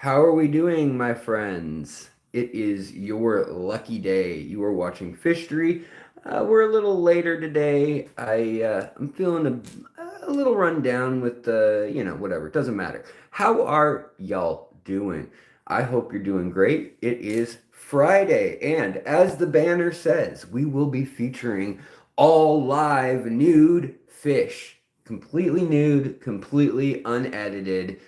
How are we doing, my friends? It is your lucky day. You are watching Fishery. We're a little later today. I'm feeling a little run down with whatever. It doesn't matter. How are y'all doing? I hope you're doing great. It is Friday, and as the banner says, we will be featuring all live nude fish, completely nude, completely unedited.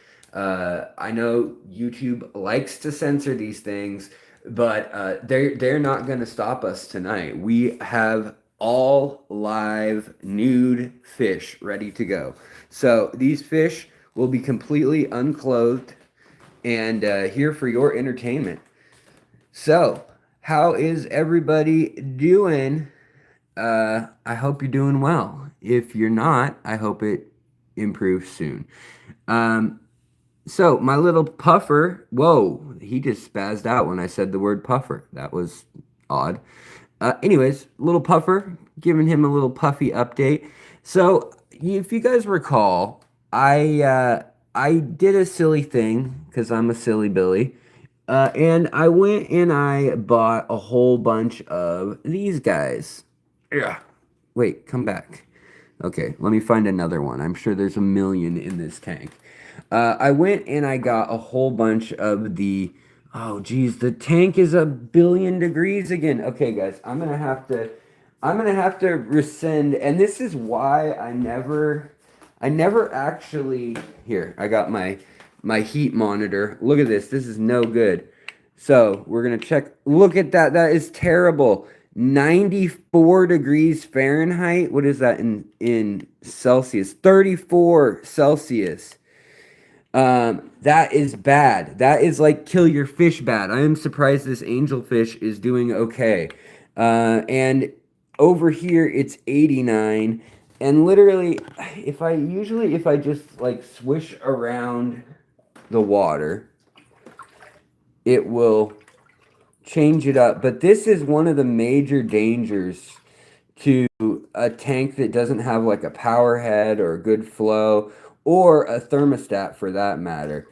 I know YouTube likes to censor these things, but they're not going to stop us tonight. We have all live nude fish ready to go. So these fish will be completely unclothed and here for your entertainment. So, how is everybody doing? I hope you're doing well. If you're not, I hope it improves soon. Um, so my little puffer, whoa, he just spazzed out when I said the word puffer. That was odd. Anyways, little puffer, giving him a little puffy update. So if you guys recall, I did a silly thing because I'm a silly Billy, and I went and I bought a whole bunch of these guys. Yeah. Wait, come back. Okay, let me find another one. I'm sure there's a million in this tank. I went and I got a whole bunch of the. Oh, geez, the tank is 1,000,000,000 degrees again. Okay, guys, I'm gonna have to rescind, and this is why I never actually. Here, I got my heat monitor. Look at this. This is no good. So we're gonna check. Look at that. That is terrible. 94 degrees Fahrenheit. What is that in Celsius? 34 Celsius. That is bad. That is like kill your fish bad. I am surprised this angelfish is doing okay. And over here it's 89. And literally, if I just like swish around the water, it will change it up. But this is one of the major dangers to a tank that doesn't have like a power head or a good flow or a thermostat for that matter.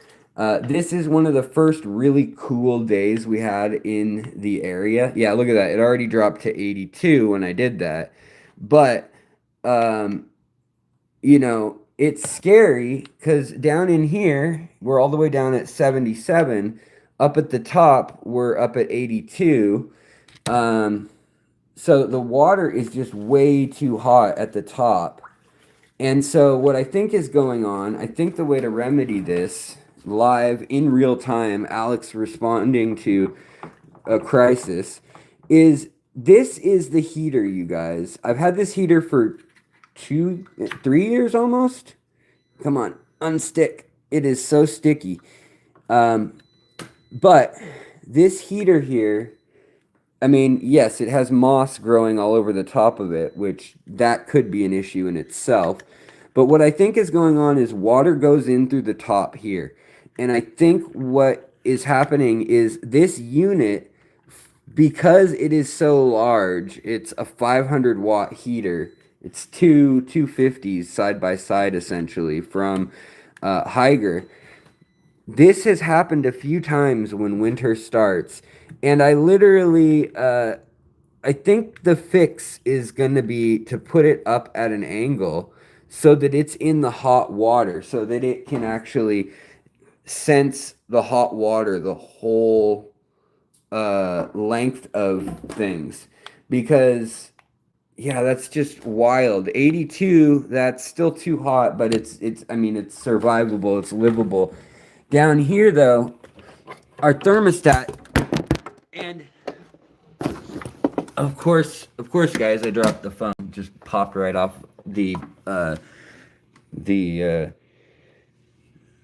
This is one of the first really cool days we had in the area. Yeah, look at that. It already dropped to 82 when I did that. But, um, it's scary because down in here, we're all the way down at 77. Up at the top, we're up at 82. So the water is just way too hot at the top. And so what I think is going on, I think the way to remedy this live in real time, Alex responding to a crisis, is this is the heater, you guys. I've had this heater for 3 years almost. Come on, unstick. It is so sticky. But this heater here, I mean, yes, it has moss growing all over the top of it, which that could be an issue in itself. But what I think is going on is water goes in through the top here. And I think what is happening is this unit, because it is so large, it's a 500-watt heater. It's two 250s side by side, essentially, from Higer. This has happened a few times when winter starts, and I literally, I think the fix is going to be to put it up at an angle so that it's in the hot water, so that it can actually sense the hot water the whole length of things. Because, yeah, that's just wild. 82, that's still too hot, but I mean, it's survivable, it's livable. Down here, though, our thermostat, and of course, guys, I dropped the phone. Just popped right off the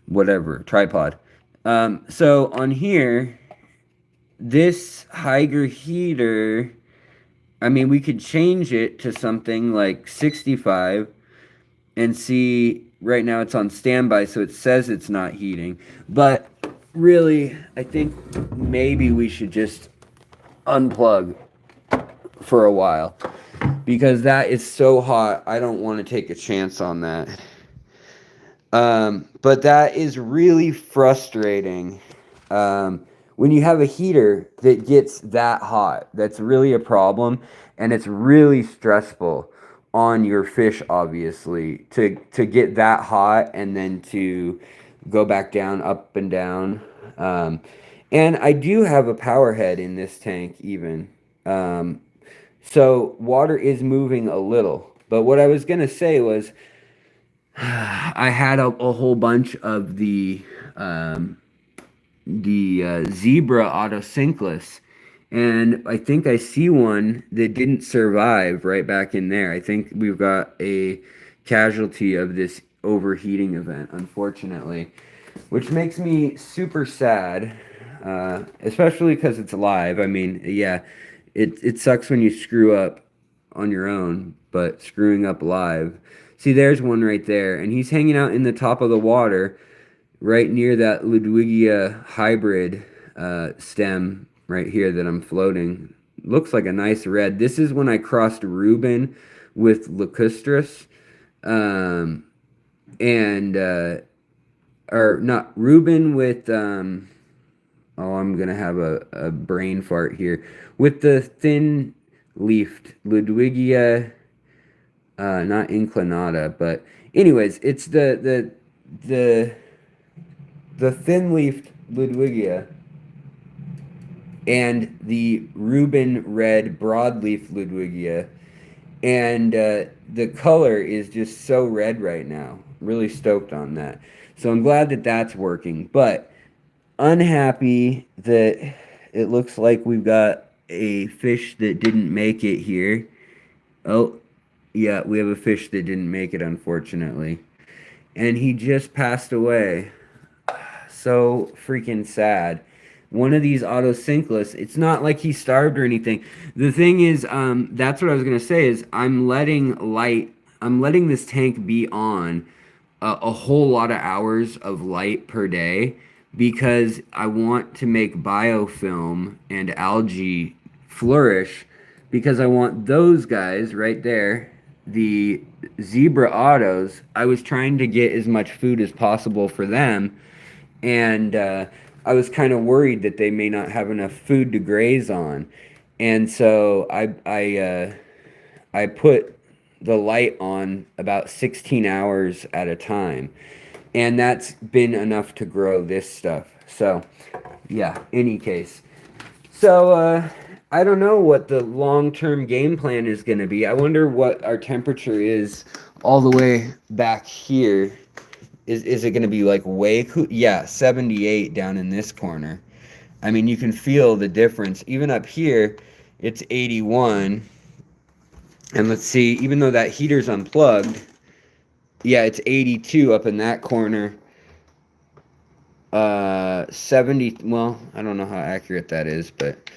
whatever tripod. So on here, this Higer heater, I mean, we could change it to something like 65 and see. Right now it's on standby, so it says it's not heating. But really, I think maybe we should just unplug for a while, because that is so hot. I don't want to take a chance on that. But that is really frustrating When you have a heater that gets that hot, that's really a problem, and it's really stressful on your fish, obviously, to get that hot and then to go back down, up and down. Um, and I do have a power head in this tank even. Um, so water is moving a little. But what I was gonna say was I had a whole bunch of um, the zebra autosynclus, and I think I see one that didn't survive right back in there. I think we've got a casualty of this overheating event, unfortunately, which makes me super sad, especially because it's live. I mean, yeah, it sucks when you screw up on your own, but screwing up live. See, there's one right there, and he's hanging out in the top of the water right near that Ludwigia hybrid stem right here that I'm floating. Looks like a nice red. This is when I crossed Reuben with Lacustris. Um, and, or not, Reuben with, oh, I'm going to have a brain fart here. With the thin leafed Ludwigia, not inclinata, but anyways, it's the thin-leafed Ludwigia and the Reuben red broadleaf Ludwigia, and the color is just so red right now. Really stoked on that. So I'm glad that that's working, but unhappy that it looks like we've got a fish that didn't make it here. Oh, yeah, we have a fish that didn't make it, unfortunately. And he just passed away. So freaking sad. One of these autosynclists, it's not like he starved or anything. The thing is, that's what I was gonna say is I'm letting this tank be on a whole lot of hours of light per day because I want to make biofilm and algae flourish because I want those guys right there, the zebra autos. I was trying to get as much food as possible for them, and I was kind of worried that they may not have enough food to graze on, and so I put the light on about 16 hours at a time, and that's been enough to grow this stuff. So yeah, any case, so I don't know what the long-term game plan is going to be. I wonder what our temperature is all the way back here. Is it going to be like way cool? Yeah, 78 down in this corner. I mean, you can feel the difference. Even up here, it's 81. And let's see, even though that heater's unplugged, yeah, it's 82 up in that corner. 70, well, I don't know how accurate that is, but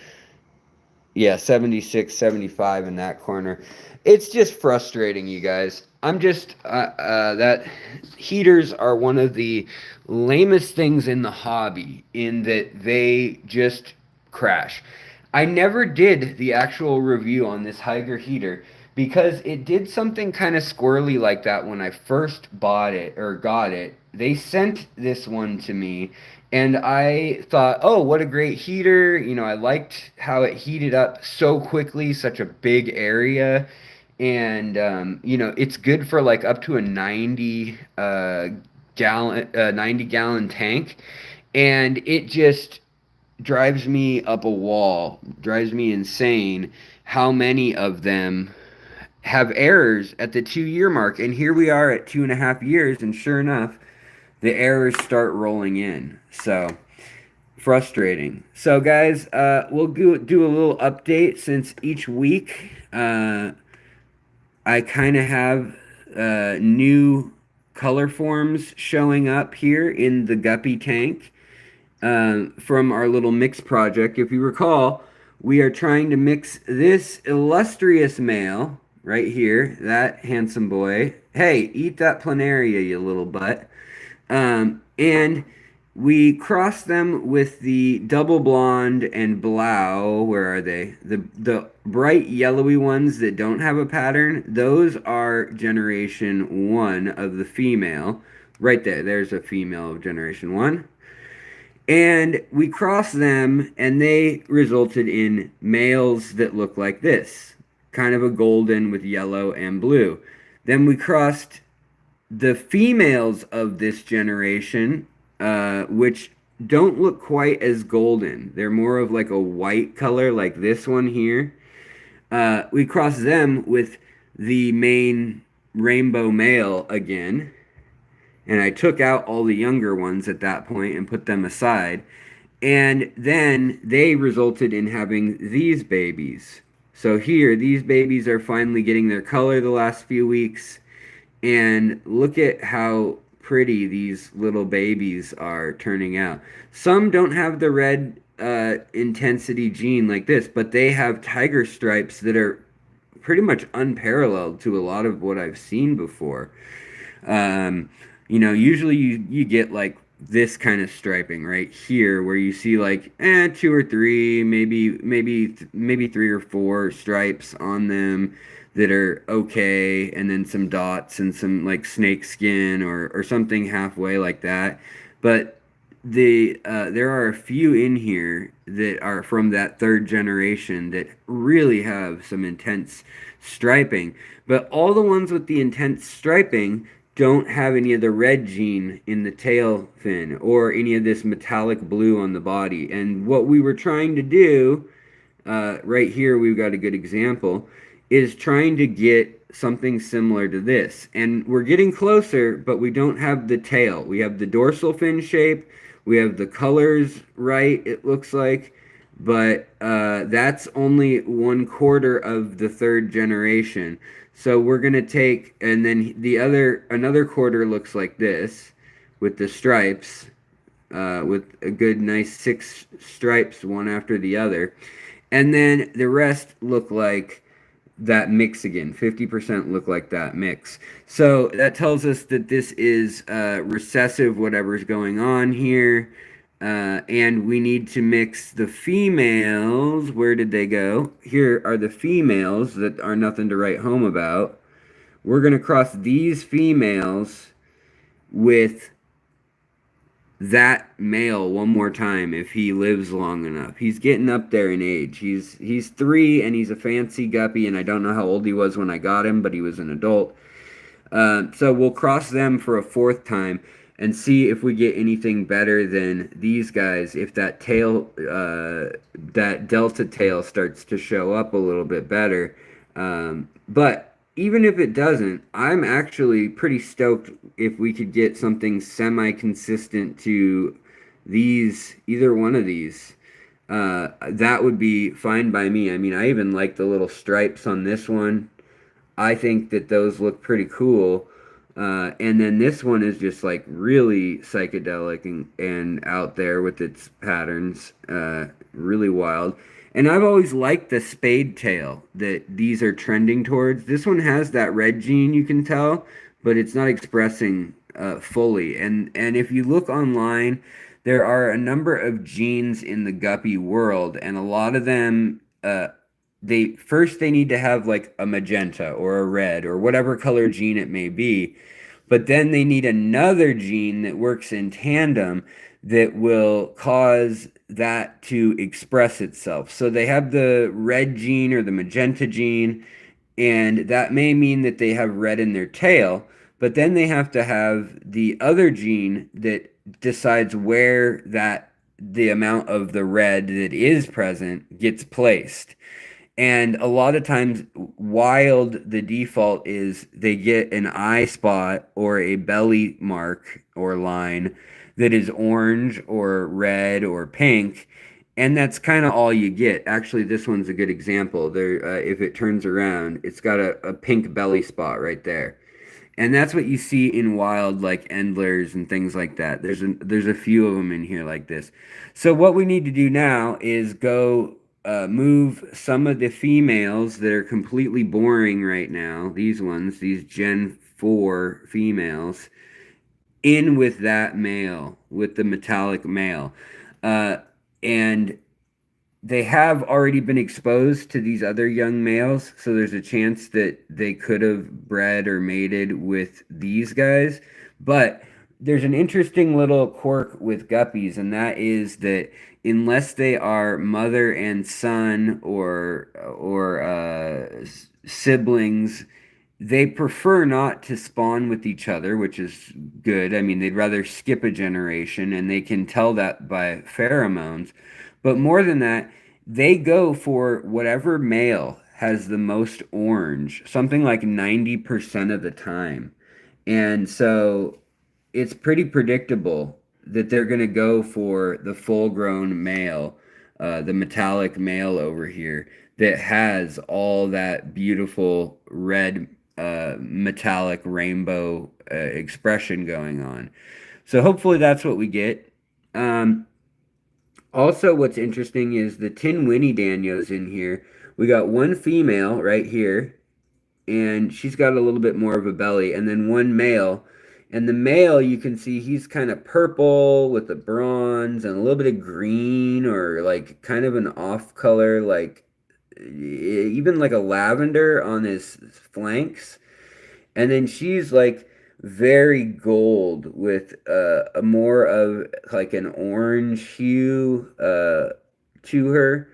yeah, 76, 75 in that corner. It's just frustrating, you guys. I'm just, that heaters are one of the lamest things in the hobby in that they just crash. I never did the actual review on this Higer heater because it did something kind of squirrely like that when I first bought it or got it. They sent this one to me and I thought, oh, what a great heater. You know, I liked how it heated up so quickly, such a big area. And, you know, it's good for like up to a 90 gallon tank. And it just drives me up a wall, drives me insane how many of them have errors at the 2 year mark. And here we are at 2.5 years, and sure enough, the errors start rolling in. So frustrating. So guys, we'll do a little update since each week I kind of have new color forms showing up here in the guppy tank from our little mix project. If you recall, we are trying to mix this illustrious male right here, that handsome boy. Hey, eat that planaria, you little butt. And we cross them with the double blonde and blau. Where are they? The bright yellowy ones that don't have a pattern, those are generation 1 of the female. Right there, there's a female of generation 1. And we crossed them, and they resulted in males that look like this, kind of a golden with yellow and blue. Then we crossed the females of this generation, which don't look quite as golden. They're more of like a white color, like this one here. We crossed them with the main rainbow male again, and I took out all the younger ones at that point and put them aside. And then they resulted in having these babies. So here, these babies are finally getting their color the last few weeks. And look at how pretty these little babies are turning out. Some don't have the red intensity gene like this, but they have tiger stripes that are pretty much unparalleled to a lot of what I've seen before. Um, usually you get like this kind of striping right here, where you see like two or three, maybe three or four stripes on them that are okay, and then some dots and some like snake skin or something halfway like that. But there are a few in here that are from that third generation that really have some intense striping. But all the ones with the intense striping don't have any of the red gene in the tail fin or any of this metallic blue on the body. And what we were trying to do, right here, we've got a good example, is trying to get something similar to this. And we're getting closer, but we don't have the tail. We have the dorsal fin shape, we have the colors right, it looks like, but that's only 1/4 of the third generation. So we're gonna take, and then another quarter looks like this, with the stripes, with a good nice 6 stripes, one after the other, and then the rest look like that mix again. 50% look like that mix. So that tells us that this is recessive, whatever's going on here. And we need to mix the females. Where did they go? Here are the females that are nothing to write home about. We're going to cross these females with that male one more time if he lives long enough. He's getting up there in age. He's 3 and he's a fancy guppy, and I don't know how old he was when I got him, but he was an adult. So we'll cross them for a 4th time and see if we get anything better than these guys, if that tail, that delta tail starts to show up a little bit better. But even if it doesn't, I'm actually pretty stoked if we could get something semi-consistent to these, either one of these. That would be fine by me. I mean, I even like the little stripes on this one. I think that those look pretty cool. And then this one is just like really psychedelic and out there with its patterns. Really wild. And I've always liked the spade tail that these are trending towards. This one has that red gene, you can tell, but it's not expressing fully. And if you look online, there are a number of genes in the guppy world, and a lot of them, they need to have like a magenta or a red or whatever color gene it may be, but then they need another gene that works in tandem that will cause that to express itself. So they have the red gene or the magenta gene, and that may mean that they have red in their tail, but then they have to have the other gene that decides where the amount of the red that is present gets placed. And a lot of times, wild, the default is they get an eye spot or a belly mark or line that is orange or red or pink, and that's kind of all you get. Actually, this one's a good example. There, if it turns around, it's got a pink belly spot right there, and that's what you see in wild, like endlers and things like that. There's a few of them in here like this. So what we need to do now is go move some of the females that are completely boring right now. These ones, these Gen 4 females, in with that male, with the metallic male. And they have already been exposed to these other young males, so there's a chance that they could have bred or mated with these guys. But there's an interesting little quirk with guppies, and that is that unless they are mother and son or siblings, they prefer not to spawn with each other, which is good. I mean, they'd rather skip a generation, and they can tell that by pheromones. But more than that, they go for whatever male has the most orange, something like 90% of the time. And so it's pretty predictable that they're going to go for the full grown male, the metallic male over here that has all that beautiful red metallic rainbow expression going on. So hopefully that's what we get. Um, Also, what's interesting is the tin Winnie Danios in here. We got one female right here, and she's got a little bit more of a belly, and then one male. And the male, you can see he's kind of purple with the bronze and a little bit of green or like kind of an off color, like even like a lavender on his flanks. And then she's like very gold with a more of like an orange hue to her.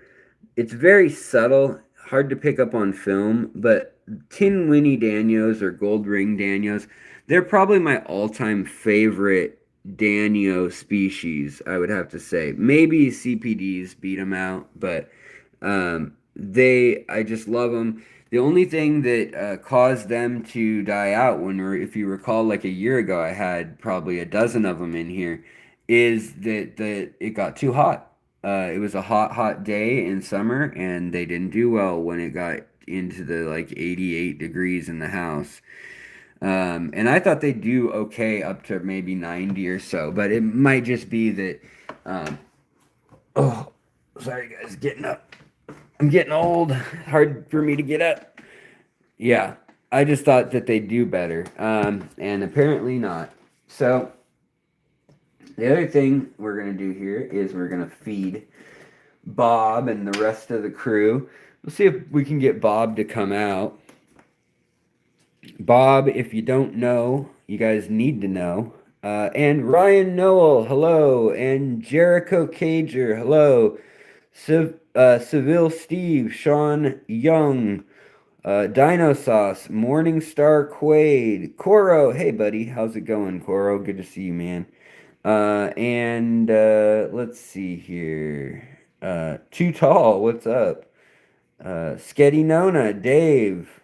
It's very subtle, hard to pick up on film, but Tin Winnie Danios or Gold Ring Danios, they're probably my all-time favorite Danio species, I would have to say. Maybe CPDs beat them out, but I just love them. The only thing that caused them to die out if you recall, like a year ago, I had probably a dozen of them in here, is that it got too hot. It was a hot day in summer, and they didn't do well when it got into the like 88 degrees in the house. And I thought they'd do okay up to maybe 90 or so, but it might just be that. Um, oh, sorry guys, getting up. I'm getting old. Hard for me to get up. Yeah, I just thought that they'd do better, and apparently not. So the other thing we're gonna do here is we're gonna feed Bob and the rest of the crew. We'll see if we can get Bob to come out. Bob, if you don't know, you guys need to know. And Ryan Noel, hello. And Jericho Cager, hello. Seville Steve, Sean Young, Dino Sauce, Morningstar Quaid, Coro, hey buddy, how's it going, Coro? Good to see you, man. And let's see here. Too Tall, what's up? Sketty Nona, Dave.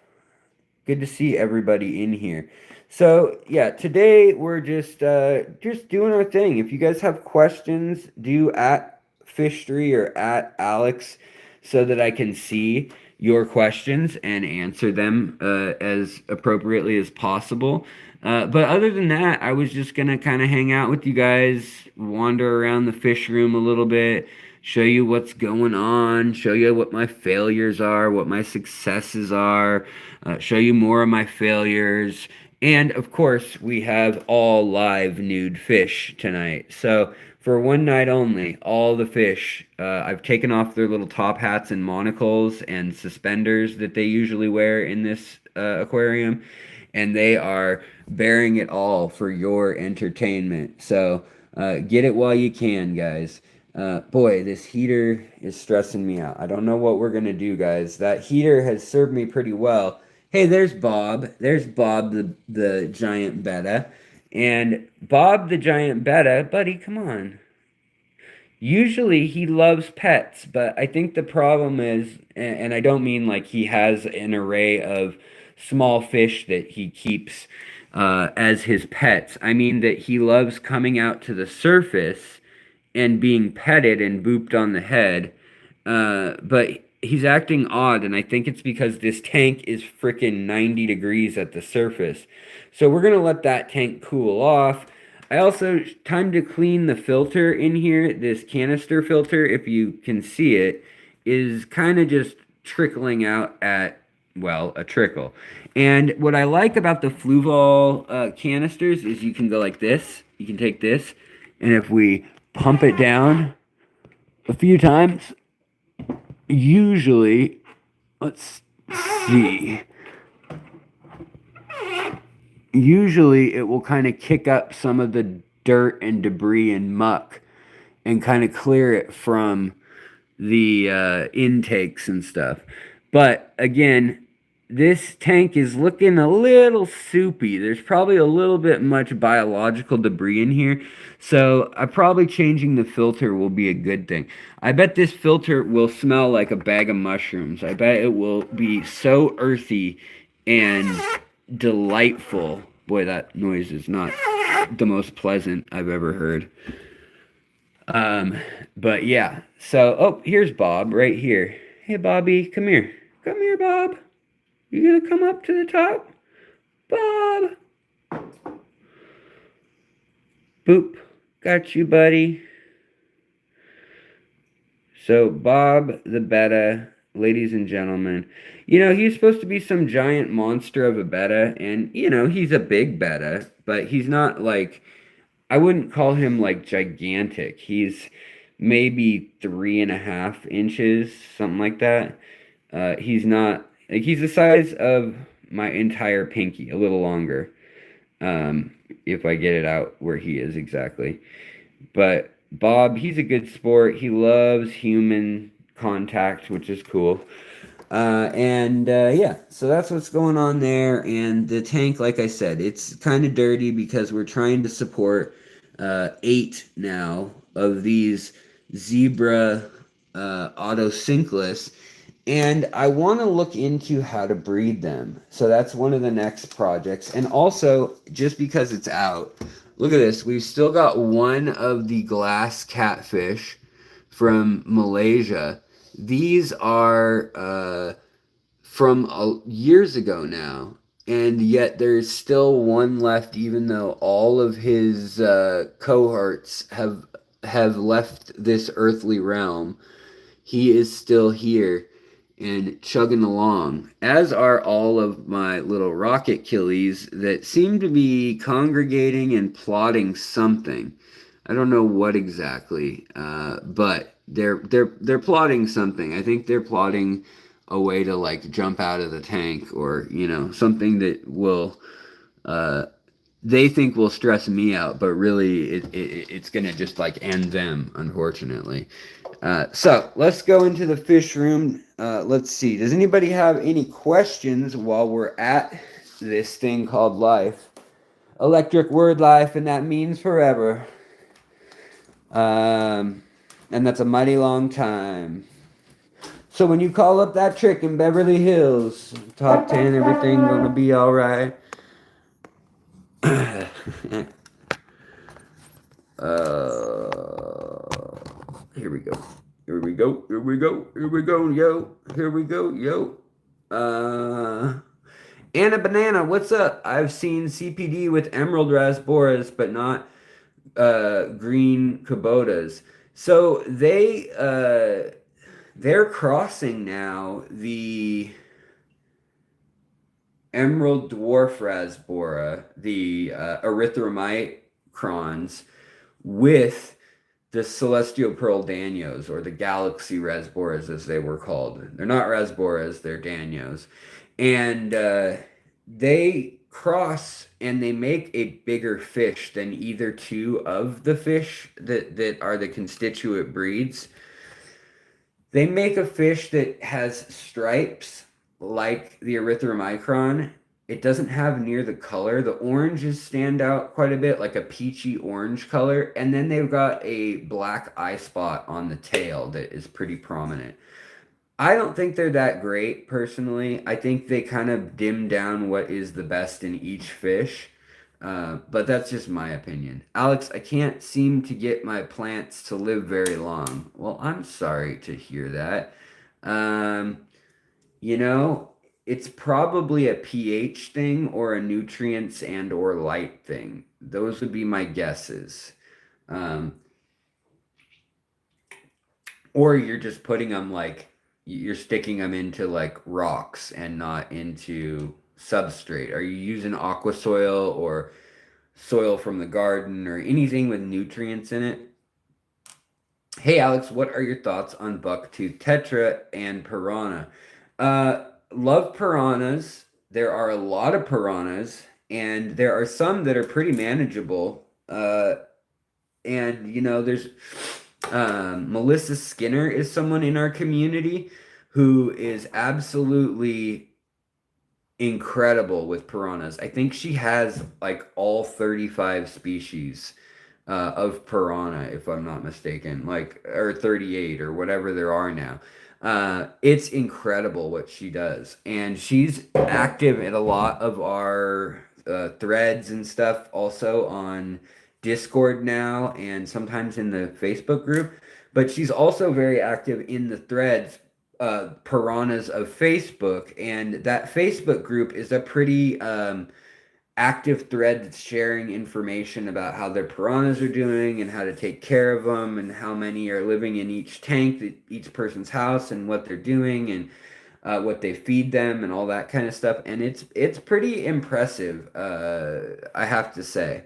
Good to see everybody in here. So yeah, today we're just doing our thing. If you guys have questions, do at Fishtree or at Alex so that I can see your questions and answer them as appropriately as possible. But other than that, I was just gonna kind of hang out with you guys, wander around the fish room a little bit, show you what's going on, show you what my failures are, what my successes are, show you more of my failures. And of course, we have all live nude fish tonight. So for one night only, all the fish, I've taken off their little top hats and monocles and suspenders that they usually wear in this aquarium, and they are bearing it all for your entertainment. So get it while you can, guys. Boy, this heater is stressing me out. I don't know what we're gonna do, guys. That heater has served me pretty well. Hey, there's Bob. There's Bob the giant betta. And Bob the giant betta, buddy, come on. Usually he loves pets, but I think the problem is, and I don't mean like he has an array of small fish that he keeps as his pets. I mean that he loves coming out to the surface and being petted and booped on the head. But he's acting odd, and I think it's because this tank is freaking 90 degrees at the surface. So we're gonna let that tank cool off. I also, time to clean the filter in here. This canister filter, if you can see it, is kind of just trickling out at, well, a trickle. And what I like about the Fluval canisters is you can go like this. You can take this, and if we pump it down a few times, usually, let's see. usually it will kind of kick up some of the dirt and debris and muck and kind of clear it from the intakes and stuff. But again, this tank is looking a little soupy. There's probably a little bit much biological debris in here. So I probably changing the filter will be a good thing. I bet this filter will smell like a bag of mushrooms. I bet it will be so earthy and delightful. Boy, that noise is not the most pleasant I've ever heard. Um, but yeah. So, oh, here's Bob right here. Hey, Bobby, come here. Come here, Bob. You gonna come up to the top? Bob. Boop. Got you, buddy. So, Bob the betta, ladies and gentlemen, he's supposed to be some giant monster of a betta, and, he's a big betta, but he's not like, I wouldn't call him like gigantic. He's maybe 3.5 inches, something like that. He's not, like, he's the size of my entire pinky, a little longer, um, if I get it out where he is exactly. But Bob, he's a good sport. He loves human contact, which is cool. And yeah, so that's what's going on there. And the tank, like I said, it's kind of dirty because we're trying to support 8 now of these zebra autocinkless. And I want to look into how to breed them. So that's one of the next projects. And also, just because it's out, look at this. We've still got one of the glass catfish from Malaysia. These are from years ago now, and yet there's still one left, even though all of his cohorts have left this earthly realm. He is still here and chugging along, as are all of my little rocket killies that seem to be congregating and plotting something. I don't know what exactly, but they're plotting something. I think they're plotting a way to like jump out of the tank, or something that will they think will stress me out, but really it's gonna just like end them, unfortunately. So let's go into the fish room. Let's see. Does anybody have any questions while we're at this thing called life? Electric word life, and that means forever. And that's a mighty long time. So when you call up that trick in Beverly Hills, top 10, everything gonna be all right. Here we go. Here we go. Here we go. Here we go, yo. Here we go, yo. Anna Banana, what's up? I've seen CPD with emerald rasboras, but not green kubotas. So they're crossing now the emerald dwarf rasbora, the erythromicrons, with the celestial pearl danios, or the galaxy rasboras as they were called. They're not rasboras, they're danios. And they cross and they make a bigger fish than either two of the fish that are the constituent breeds. They make a fish that has stripes like the erythromicron. It doesn't have near the color. The oranges stand out quite a bit, like a peachy orange color. And then they've got a black eye spot on the tail that is pretty prominent. I don't think they're that great, personally. I think they kind of dim down what is the best in each fish. But that's just my opinion. Alex, I can't seem to get my plants to live very long. Well, I'm sorry to hear that. You know, it's probably a pH thing or a nutrients and or light thing. Those would be my guesses. Um, or you're just putting them like, you're sticking them into like rocks and not into substrate. Are you using aqua soil or soil from the garden or anything with nutrients in it? Hey Alex, what are your thoughts on bucktooth tetra and piranha? Love piranhas. There are a lot of piranhas and there are some that are pretty manageable. And there's Melissa Skinner is someone in our community who is absolutely incredible with piranhas. I think she has like all 35 species of piranha, if I'm not mistaken, like, or 38 or whatever there are now. It's incredible what she does. And she's active in a lot of our threads and stuff, also on Discord now, and sometimes in the Facebook group. But she's also very active in the threads, Piranhas of Facebook. And that Facebook group is a pretty active thread that's sharing information about how their piranhas are doing and how to take care of them and how many are living in each tank, each person's house, and what they're doing, and what they feed them and all that kind of stuff. And it's pretty impressive, I have to say.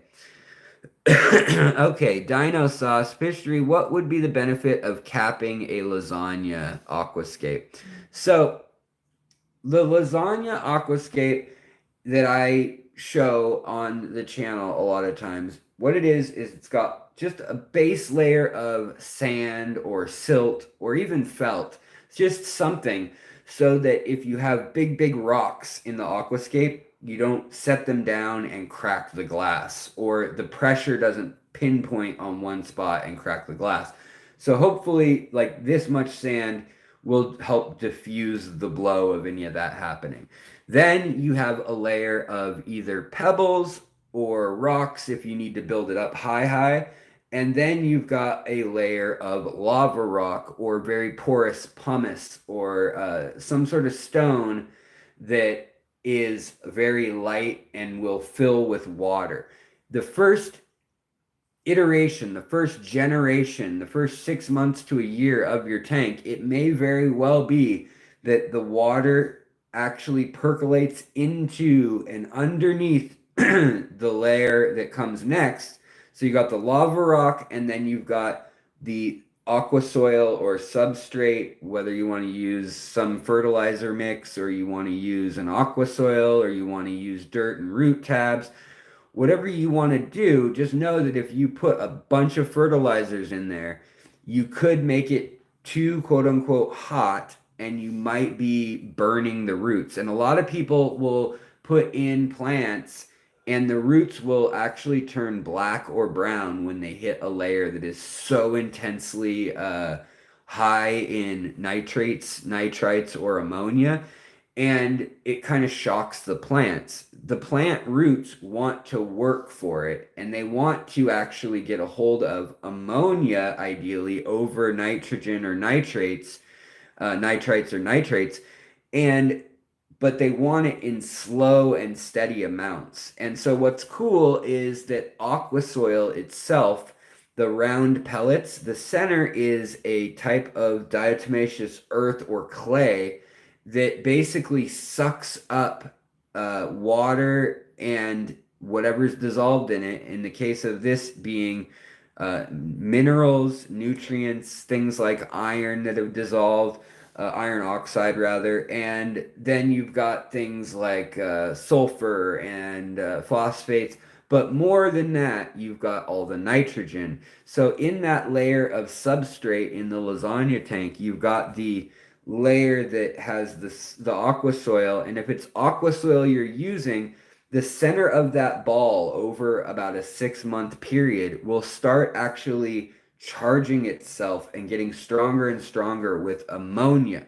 Okay, Dino Sauce, Fishery, what would be the benefit of capping a lasagna aquascape? So, the lasagna aquascape that I show on the channel a lot of times, what it is it's got just a base layer of sand or silt or even felt, just something so that if you have big, big rocks in the aquascape, you don't set them down and crack the glass, or the pressure doesn't pinpoint on one spot and crack the glass. So hopefully, like this much sand will help diffuse the blow of any of that happening. Then you have a layer of either pebbles or rocks if you need to build it up high, high. And then you've got a layer of lava rock or very porous pumice or some sort of stone that is very light and will fill with water. The first iteration, the first generation, the first 6 months to a year of your tank, it may very well be that the water actually percolates into and underneath the layer that comes next. So you got the lava rock, and then you've got the aqua soil or substrate, whether you want to use some fertilizer mix or you want to use an aqua soil or you want to use dirt and root tabs. Whatever you want to do, just know that if you put a bunch of fertilizers in there, you could make it too quote unquote hot and you might be burning the roots. And a lot of people will put in plants and the roots will actually turn black or brown when they hit a layer that is so intensely high in nitrates, nitrites, or ammonia, and it kind of shocks the plants. The plant roots want to work for it, and they want to actually get a hold of ammonia, ideally, over nitrogen or nitrates, nitrites or nitrates, and but they want it in slow and steady amounts. And so what's cool is that aqua soil itself, the round pellets, the center is a type of diatomaceous earth or clay that basically sucks up water and whatever's dissolved in it. In the case of this being minerals, nutrients, things like iron that have dissolved, iron oxide rather, and then you've got things like sulfur and phosphates. But more than that, you've got all the nitrogen. So in that layer of substrate in the lasagna tank, you've got the layer that has the aqua soil, and if it's aqua soil you're using, the center of that ball over about a 6 month period will start actually charging itself and getting stronger and stronger with ammonia.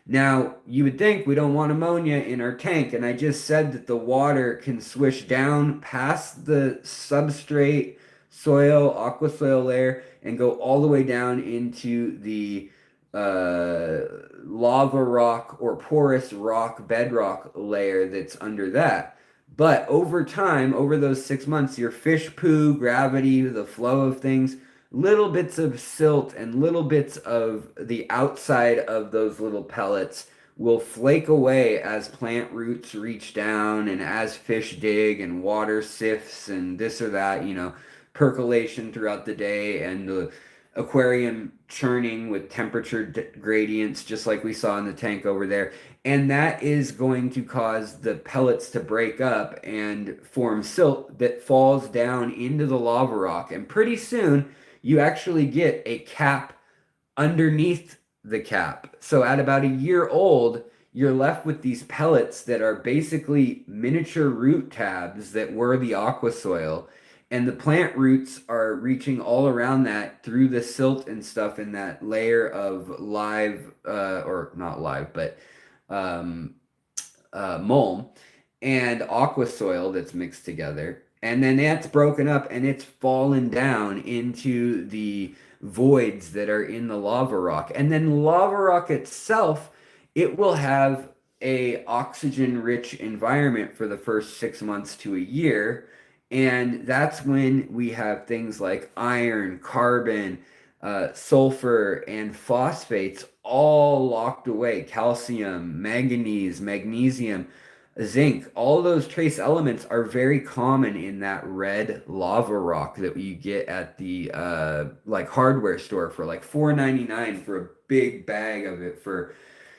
Now, you would think we don't want ammonia in our tank, and I just said that the water can swish down past the substrate soil, aqua soil layer, and go all the way down into the lava rock or porous rock bedrock layer that's under that. But over time, over those 6 months, your fish poo, gravity, the flow of things, little bits of silt and little bits of the outside of those little pellets will flake away as plant roots reach down and as fish dig and water sifts and this or that, percolation throughout the day, and aquarium churning with temperature gradients, just like we saw in the tank over there. And that is going to cause the pellets to break up and form silt that falls down into the lava rock. And pretty soon, you actually get a cap underneath the cap. So at about a year old, you're left with these pellets that are basically miniature root tabs that were the aqua soil. And the plant roots are reaching all around that through the silt and stuff in that layer of live, or not live, but um, mulm and aqua soil that's mixed together. And then that's broken up and it's fallen down into the voids that are in the lava rock. And then lava rock itself, it will have a oxygen rich environment for the first 6 months to a year. And that's when we have things like iron, carbon, sulfur, and phosphates all locked away. Calcium, manganese, magnesium, zinc, all those trace elements are very common in that red lava rock that you get at the like hardware store for like $4.99 for a big bag of it for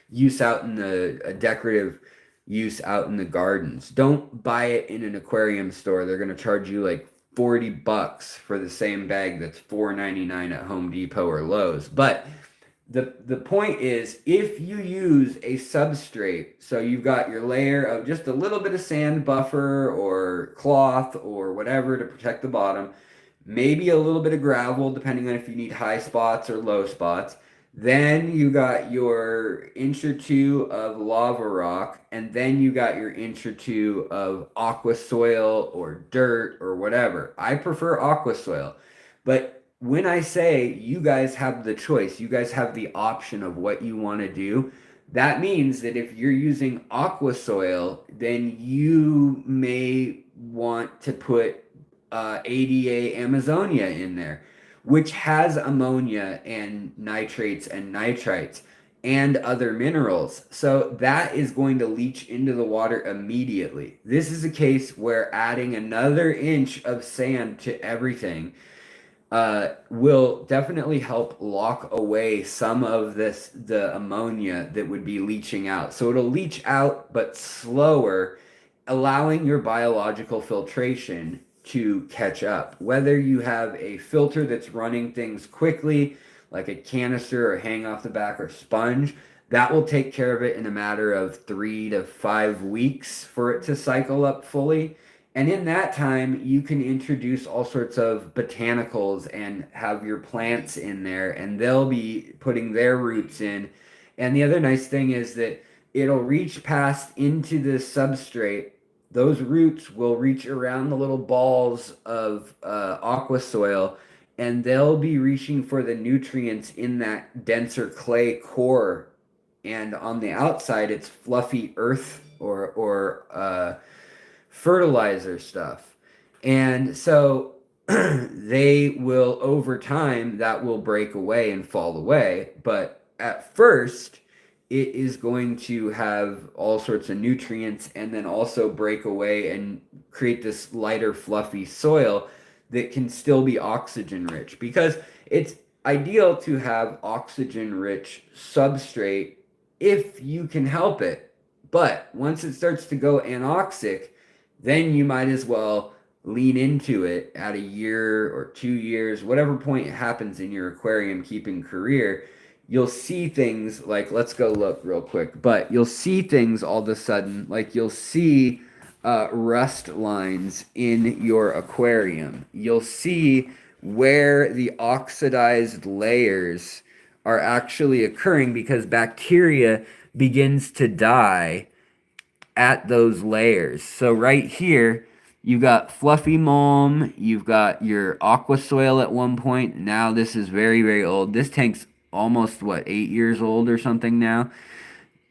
use out in the decorative use out in the gardens. Don't buy it in an aquarium store. They're going to charge you like $40 for the same bag that's $4.99 at Home Depot or Lowe's. But the point is, if you use a substrate, so you've got your layer of just a little bit of sand buffer or cloth or whatever to protect the bottom, maybe a little bit of gravel depending on if you need high spots or low spots. Then you got your inch or two of lava rock, and then you got your inch or two of aqua soil or dirt or whatever. I prefer aqua soil, but when I say you guys have the choice, you guys have the option of what you want to do, that means that if you're using aqua soil, then you may want to put ADA Amazonia in there, which has ammonia and nitrates and nitrites and other minerals. So that is going to leach into the water immediately. This is a case where adding another inch of sand to everything will definitely help lock away some of the ammonia that would be leaching out. So it'll leach out, but slower, allowing your biological filtration to catch up. Whether you have a filter that's running things quickly, like a canister or hang off the back or sponge, that will take care of it in a matter of 3 to 5 weeks for it to cycle up fully. And in that time, you can introduce all sorts of botanicals and have your plants in there, and they'll be putting their roots in. And the other nice thing is that it'll reach past into the substrate. Those roots will reach around the little balls of aqua soil, and they'll be reaching for the nutrients in that denser clay core. And on the outside, it's fluffy earth or fertilizer stuff. And so they will, over time, that will break away and fall away. But at first, it is going to have all sorts of nutrients and then also break away and create this lighter, fluffy soil that can still be oxygen rich, because it's ideal to have oxygen rich substrate if you can help it. But once it starts to go anoxic, then you might as well lean into it at a year or 2 years, whatever point it happens in your aquarium keeping career. You'll see things like, let's go look real quick, but you'll see things all of a sudden, like you'll see rust lines in your aquarium. You'll see where the oxidized layers are actually occurring because bacteria begins to die at those layers. So right here, you've got fluffy mulm, you've got your aqua soil at one point. Now this is very, very old. This tank's almost, what, 8 years old or something now?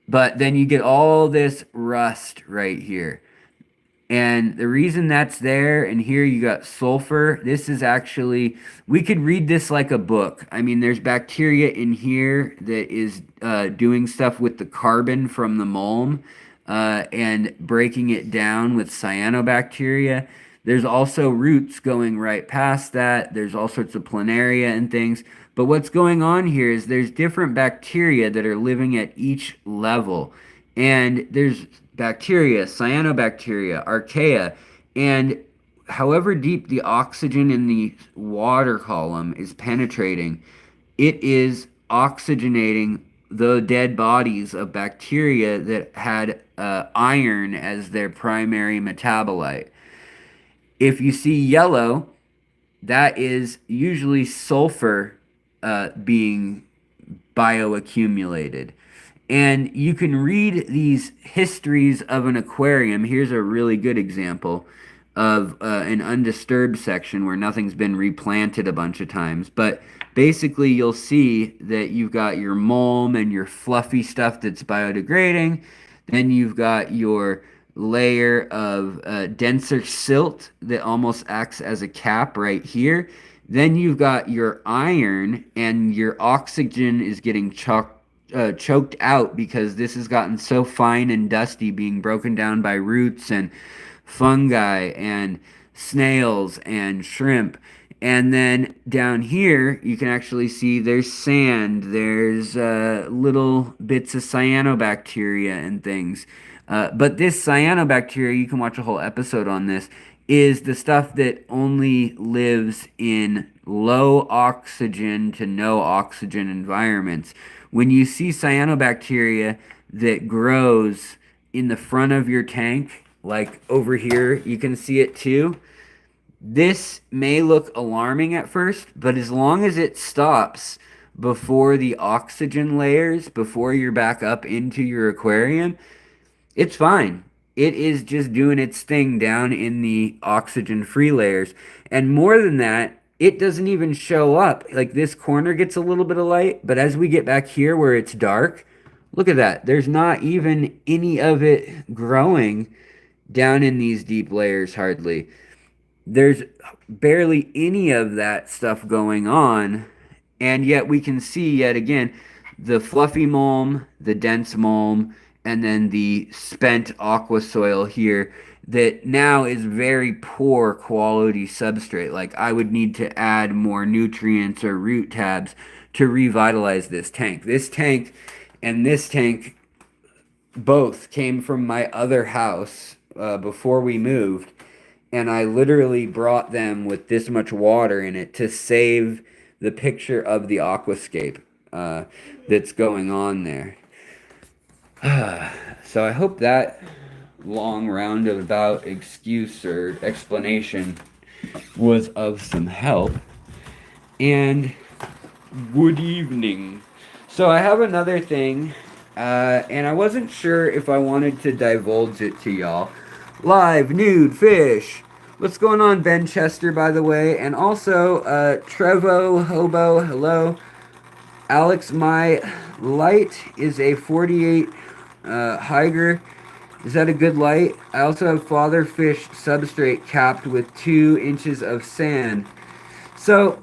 But then you get all this rust right here. And the reason that's there, and here you got sulfur, this is actually, we could read this like a book. I mean, there's bacteria in here that is doing stuff with the carbon from the mulm and breaking it down with cyanobacteria. There's also roots going right past that. There's all sorts of planaria and things. But what's going on here is there's different bacteria that are living at each level. And there's bacteria, cyanobacteria, archaea, and however deep the oxygen in the water column is penetrating, it is oxygenating the dead bodies of bacteria that had iron as their primary metabolite. If you see yellow, that is usually sulfur being bioaccumulated. And you can read these histories of an aquarium. Here's a really good example of an undisturbed section where nothing's been replanted a bunch of times. But basically, you'll see that you've got your mulm and your fluffy stuff that's biodegrading. Then you've got your layer of denser silt that almost acts as a cap right here. Then you've got your iron, and your oxygen is getting choked out because this has gotten so fine and dusty, being broken down by roots and fungi and snails and shrimp. And then down here, you can actually see there's sand, there's little bits of cyanobacteria and things. But this cyanobacteria, you can watch a whole episode on this, is the stuff that only lives in low oxygen to no oxygen environments. When you see cyanobacteria that grows in the front of your tank, like over here, you can see it too. This may look alarming at first, but as long as it stops before the oxygen layers, before you're back up into your aquarium, it's fine. It is just doing its thing down in the oxygen free layers. And more than that, it doesn't even show up. Like this corner gets a little bit of light, but as we get back here where it's dark, look at that. There's not even any of it growing down in these deep layers hardly. There's barely any of that stuff going on, and yet we can see yet again the fluffy mulm, the dense mulm, and then the spent aqua soil here that now is very poor quality substrate. Like I would need to add more nutrients or root tabs to revitalize this tank. This tank and this tank both came from my other house before we moved, and I literally brought them with this much water in it to save the picture of the aquascape that's going on there. So I hope that long roundabout excuse or explanation was of some help. And good evening. So I have another thing, and I wasn't sure if I wanted to divulge it to y'all. Live nude fish. What's going on, Ben Chester, by the way? And also, Trevo Hobo, hello. Alex, my light is a 48 Higer. Is that a good light? I also have father fish substrate capped with 2 inches of sand. So,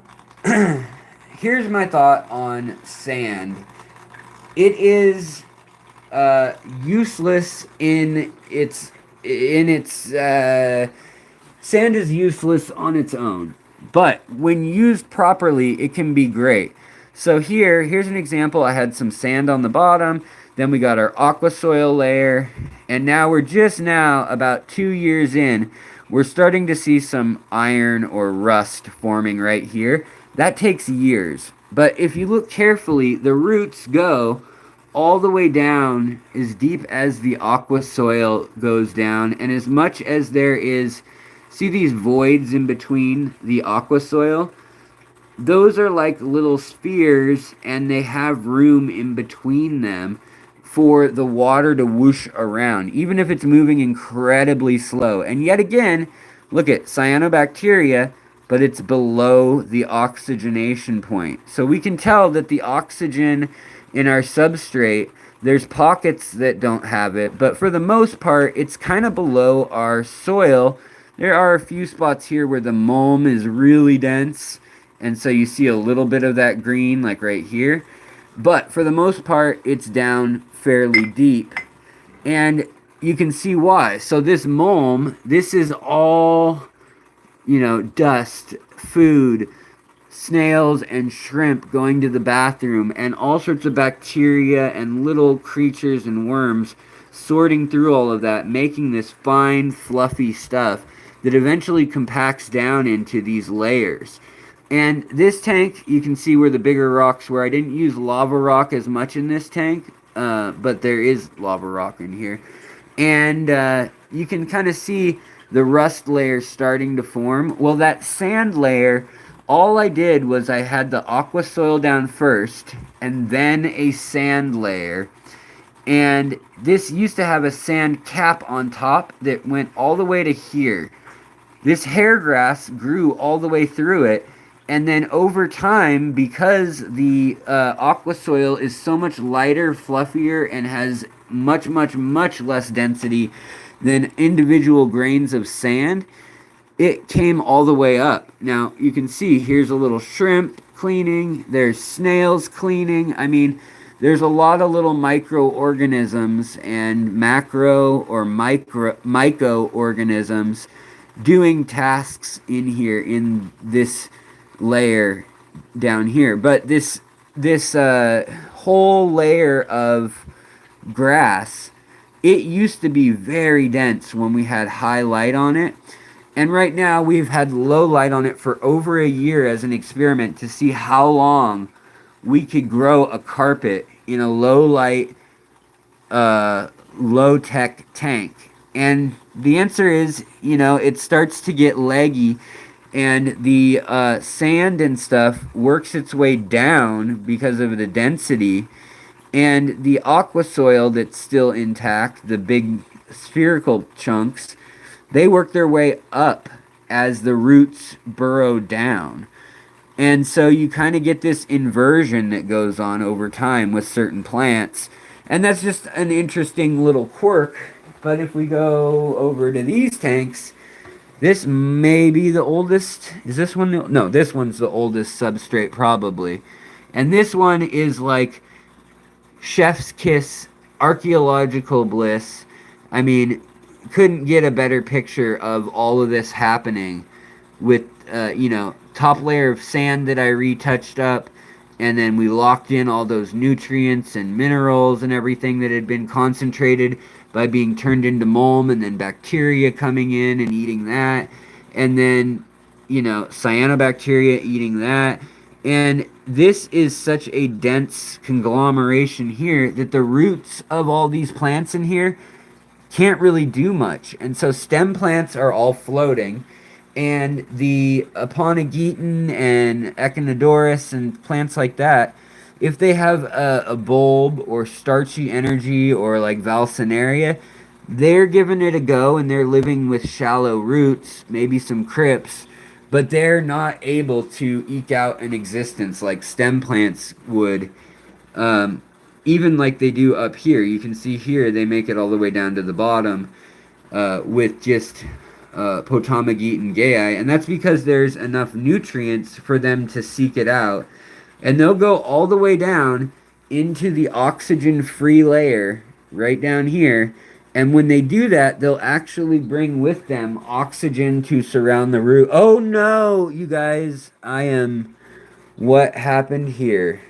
here's my thought on sand. It is useless in its sand is useless on its own, but when used properly, it can be great. So here's an example. I had some sand on the bottom, then we got our aqua soil layer, and now we're just now about 2 years in, we're starting to see some iron or rust forming right here. That takes years, but if you look carefully, the roots go all the way down as deep as the aqua soil goes down, and as much as there is, see these voids in between the aqua soil? Those are like little spheres, and they have room in between them for the water to whoosh around, even if it's moving incredibly slow. And yet again, look at cyanobacteria, but it's below the oxygenation point. So we can tell that the oxygen in our substrate, there's pockets that don't have it, but for the most part, it's kind of below our soil. There are a few spots here where the mulm is really dense, and so you see a little bit of that green, like right here. But for the most part, it's down fairly deep. And you can see why. So this mulm, this is all, dust, food, snails and shrimp going to the bathroom, and all sorts of bacteria and little creatures and worms sorting through all of that, making this fine, fluffy stuff that eventually compacts down into these layers. And this tank, you can see where the bigger rocks were. I didn't use lava rock as much in this tank, but there is lava rock in here. And you can kind of see the rust layer starting to form. Well, that sand layer, all I did was I had the aqua soil down first and then a sand layer. And this used to have a sand cap on top that went all the way to here. This hair grass grew all the way through it. And then over time, because the aqua soil is so much lighter, fluffier, and has much, much, much less density than individual grains of sand, it came all the way up. Now, you can see here's a little shrimp cleaning, there's snails cleaning. I mean, there's a lot of little microorganisms and macro or mycoorganisms doing tasks in here in this layer down here. But this whole layer of grass, it used to be very dense when we had high light on it. And right now we've had low light on it for over a year as an experiment to see how long we could grow a carpet in a low light, low tech tank. And the answer is, it starts to get leggy, and the sand and stuff works its way down because of the density. And the aqua soil that's still intact, the big spherical chunks, they work their way up as the roots burrow down. And so you kind of get this inversion that goes on over time with certain plants. And that's just an interesting little quirk. But if we go over to these tanks, this may be the oldest. Is this one? No, this one's the oldest substrate probably. And this one is like chef's kiss, archaeological bliss. I mean, couldn't get a better picture of all of this happening with, top layer of sand that I retouched up, and then we locked in all those nutrients and minerals and everything that had been concentrated by being turned into mulm, and then bacteria coming in and eating that, and then, cyanobacteria eating that. And this is such a dense conglomeration here that the roots of all these plants in here can't really do much. And so stem plants are all floating, and the Aponogeton and Echinodorus and plants like that, if they have a bulb or starchy energy or like Valsinaria, they're giving it a go, and they're living with shallow roots, maybe some crypts, but they're not able to eke out an existence like stem plants would, even like they do up here. You can see here they make it all the way down to the bottom with just Potamogeton gayi, and that's because there's enough nutrients for them to seek it out. And they'll go all the way down into the oxygen-free layer right down here. And when they do that, they'll actually bring with them oxygen to surround the root. Oh no, you guys, what happened here?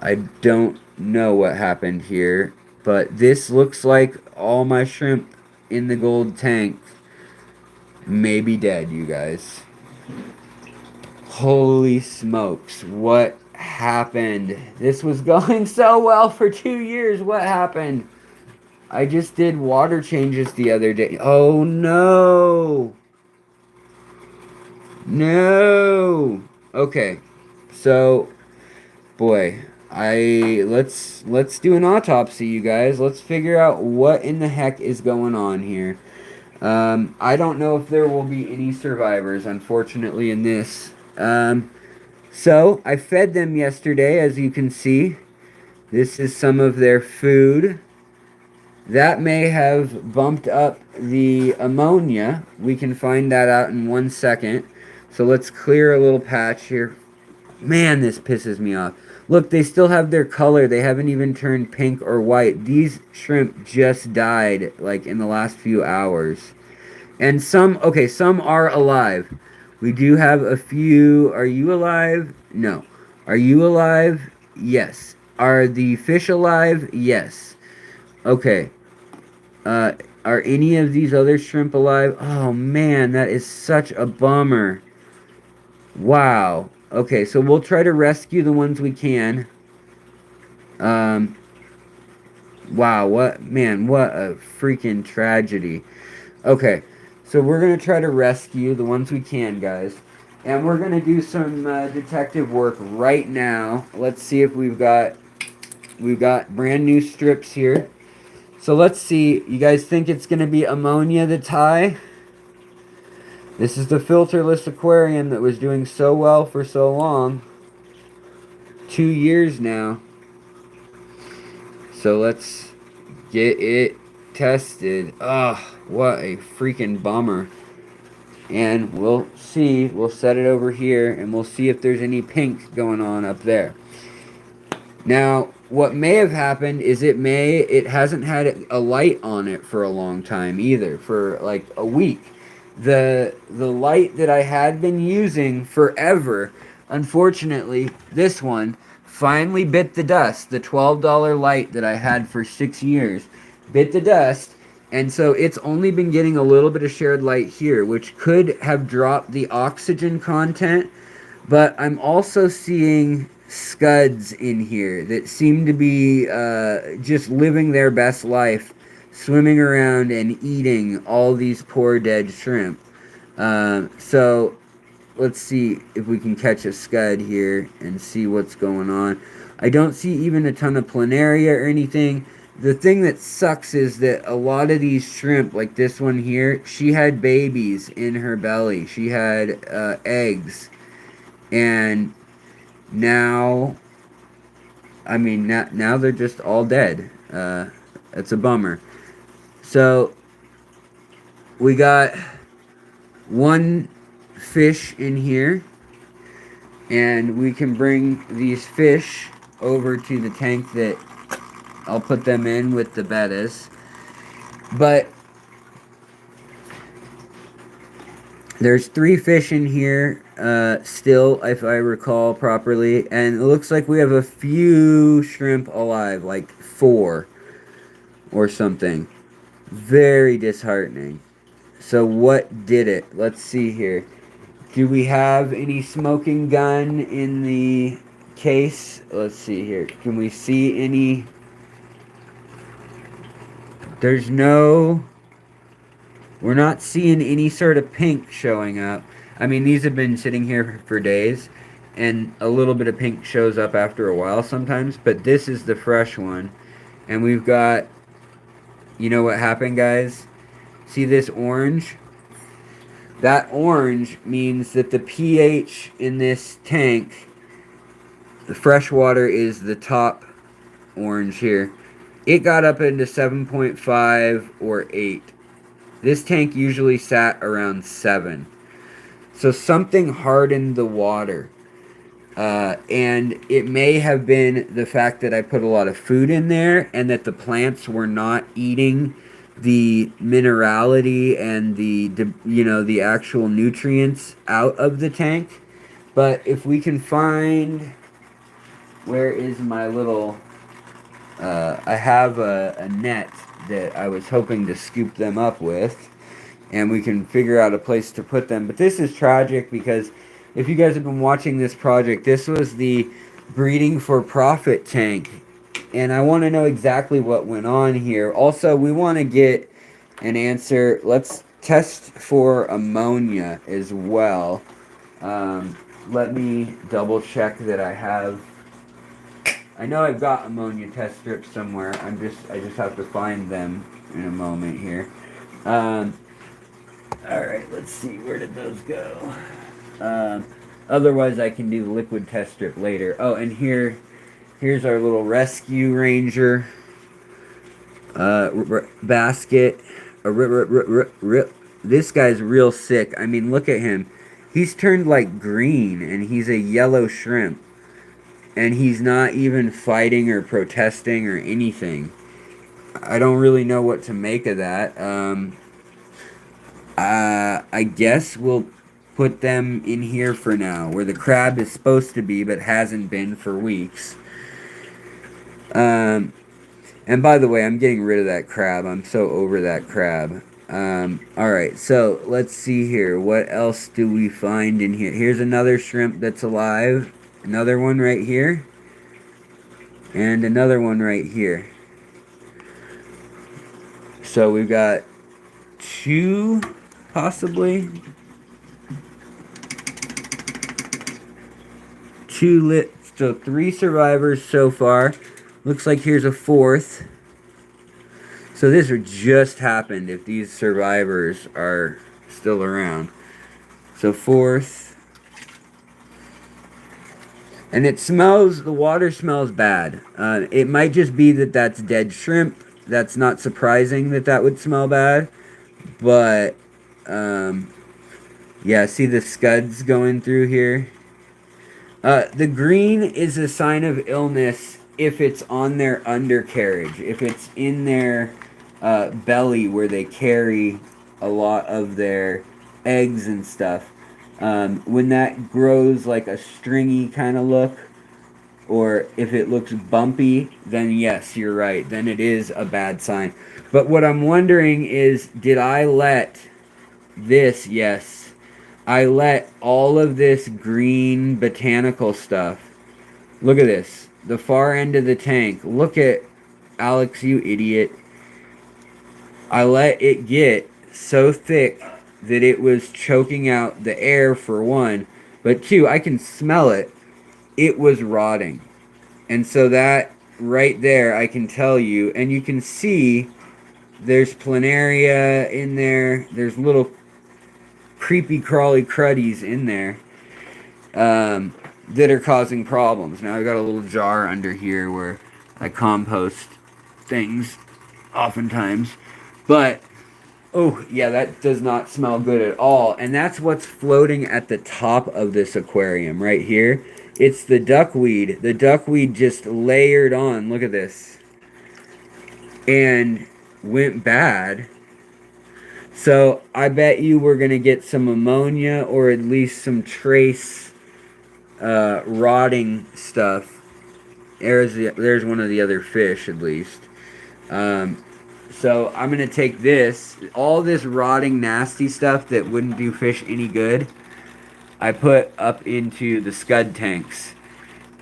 I don't know what happened here, but this looks like all my shrimp in the gold tank may be dead, you guys. Holy smokes, what happened? This was going so well for 2 years. What happened? I just did water changes the other day. Oh no. No. Okay. So, boy, let's do an autopsy, you guys. Let's figure out what in the heck is going on here. I don't know if there will be any survivors, unfortunately, in this. So I fed them yesterday, as you can see. This is some of their food. That may have bumped up the ammonia. We can find that out in 1 second. So let's clear a little patch here. Man, this pisses me off. Look, they still have their color. They haven't even turned pink or white. These shrimp just died, like, in the last few hours. And some are alive. We do have a few. Are you alive? No. Are you alive? Yes. Are the fish alive? Yes. Okay. Uh, are any of these other shrimp alive? Oh man, that is such a bummer. Wow. Okay, so we'll try to rescue the ones we can. Um, wow, what a freaking tragedy. Okay, so we're gonna try to rescue the ones we can, guys. And we're gonna do some detective work right now. Let's see if we've got brand new strips here. So let's see. You guys think it's gonna be ammonia that's high? This is the filterless aquarium that was doing so well for so long. 2 years now. So let's get it tested. Ugh, what a freaking bummer. And we'll see. We'll set it over here and we'll see if there's any pink going on up there. Now, what may have happened is it hasn't had a light on it for a long time either, for like a week. The light that I had been using forever, unfortunately, this one finally bit the dust. The $12 light that I had for 6 years bit the dust, and so it's only been getting a little bit of shared light here, which could have dropped the oxygen content. But I'm also seeing scuds in here that seem to be just living their best life, swimming around and eating all these poor dead shrimp. So let's see if we can catch a scud here and see what's going on. I don't see even a ton of planaria or anything. The thing that sucks is that a lot of these shrimp, like this one here, she had babies in her belly. She had eggs. And now, I mean, now they're just all dead. It's a bummer. So, we got one fish in here. And we can bring these fish over to the tank that I'll put them in with the bettas. But there's 3 fish in here still, if I recall properly. And it looks like we have a few shrimp alive, like 4 or something. Very disheartening. So what did it? Let's see here. Do we have any smoking gun in the case? Let's see here. Can we see any? There's no... We're not seeing any sort of pink showing up. I mean, these have been sitting here for days, and a little bit of pink shows up after a while sometimes, but this is the fresh one. And we've got... You know what happened, guys? See this orange? That orange means that the pH in this tank, the fresh water is the top orange here. It got up into 7.5 or 8. This tank usually sat around 7. So something hardened the water. And it may have been the fact that I put a lot of food in there and that the plants were not eating the minerality and the actual nutrients out of the tank. But if we can find, where is my little, I have a net that I was hoping to scoop them up with, and we can figure out a place to put them. But this is tragic because if you guys have been watching this project, this was the breeding for profit tank. And I want to know exactly what went on here. Also, we want to get an answer. Let's test for ammonia as well. Let me double check that I have. I know I've got ammonia test strips somewhere. I just have to find them in a moment here. All right, let's see. Where did those go? Otherwise, I can do the liquid test strip later. Oh, and here's our little rescue ranger basket. This guy's real sick. I mean, look at him. He's turned like green, and he's a yellow shrimp. And he's not even fighting or protesting or anything. I don't really know what to make of that. I guess we'll put them in here for now, where the crab is supposed to be, but hasn't been for weeks. And by the way, I'm getting rid of that crab. I'm so over that crab. Alright, so let's see here. What else do we find in here? Here's another shrimp that's alive. Another one right here. And another one right here. So we've got 2, possibly. 2 so 3 survivors so far. Looks like here's a 4th. So this would just happened if these survivors are still around. So 4th. And it smells, the water smells bad. It might just be that that's dead shrimp. That's not surprising that that would smell bad. But, yeah, see the scuds going through here? The green is a sign of illness if it's on their undercarriage. If it's in their belly where they carry a lot of their eggs and stuff. When that grows like a stringy kind of look, or if it looks bumpy, then yes, you're right. Then it is a bad sign. But what I'm wondering is, did I let this, yes, I let all of this green botanical stuff, look at this, the far end of the tank, look at, Alex, you idiot, I let it get so thick that it was choking out the air for one, but 2, I can smell it. It was rotting. And so that right there, I can tell you, and you can see there's planaria in there. There's little creepy crawly cruddies in there that are causing problems. Now I've got a little jar under here where I compost things oftentimes. But oh, yeah, that does not smell good at all. And that's what's floating at the top of this aquarium right here. It's the duckweed. The duckweed just layered on. Look at this. And went bad. So I bet you we're going to get some ammonia or at least some trace rotting stuff. There's one of the other fish at least. So I'm going to take this, all this rotting nasty stuff that wouldn't do fish any good, I put up into the scud tanks.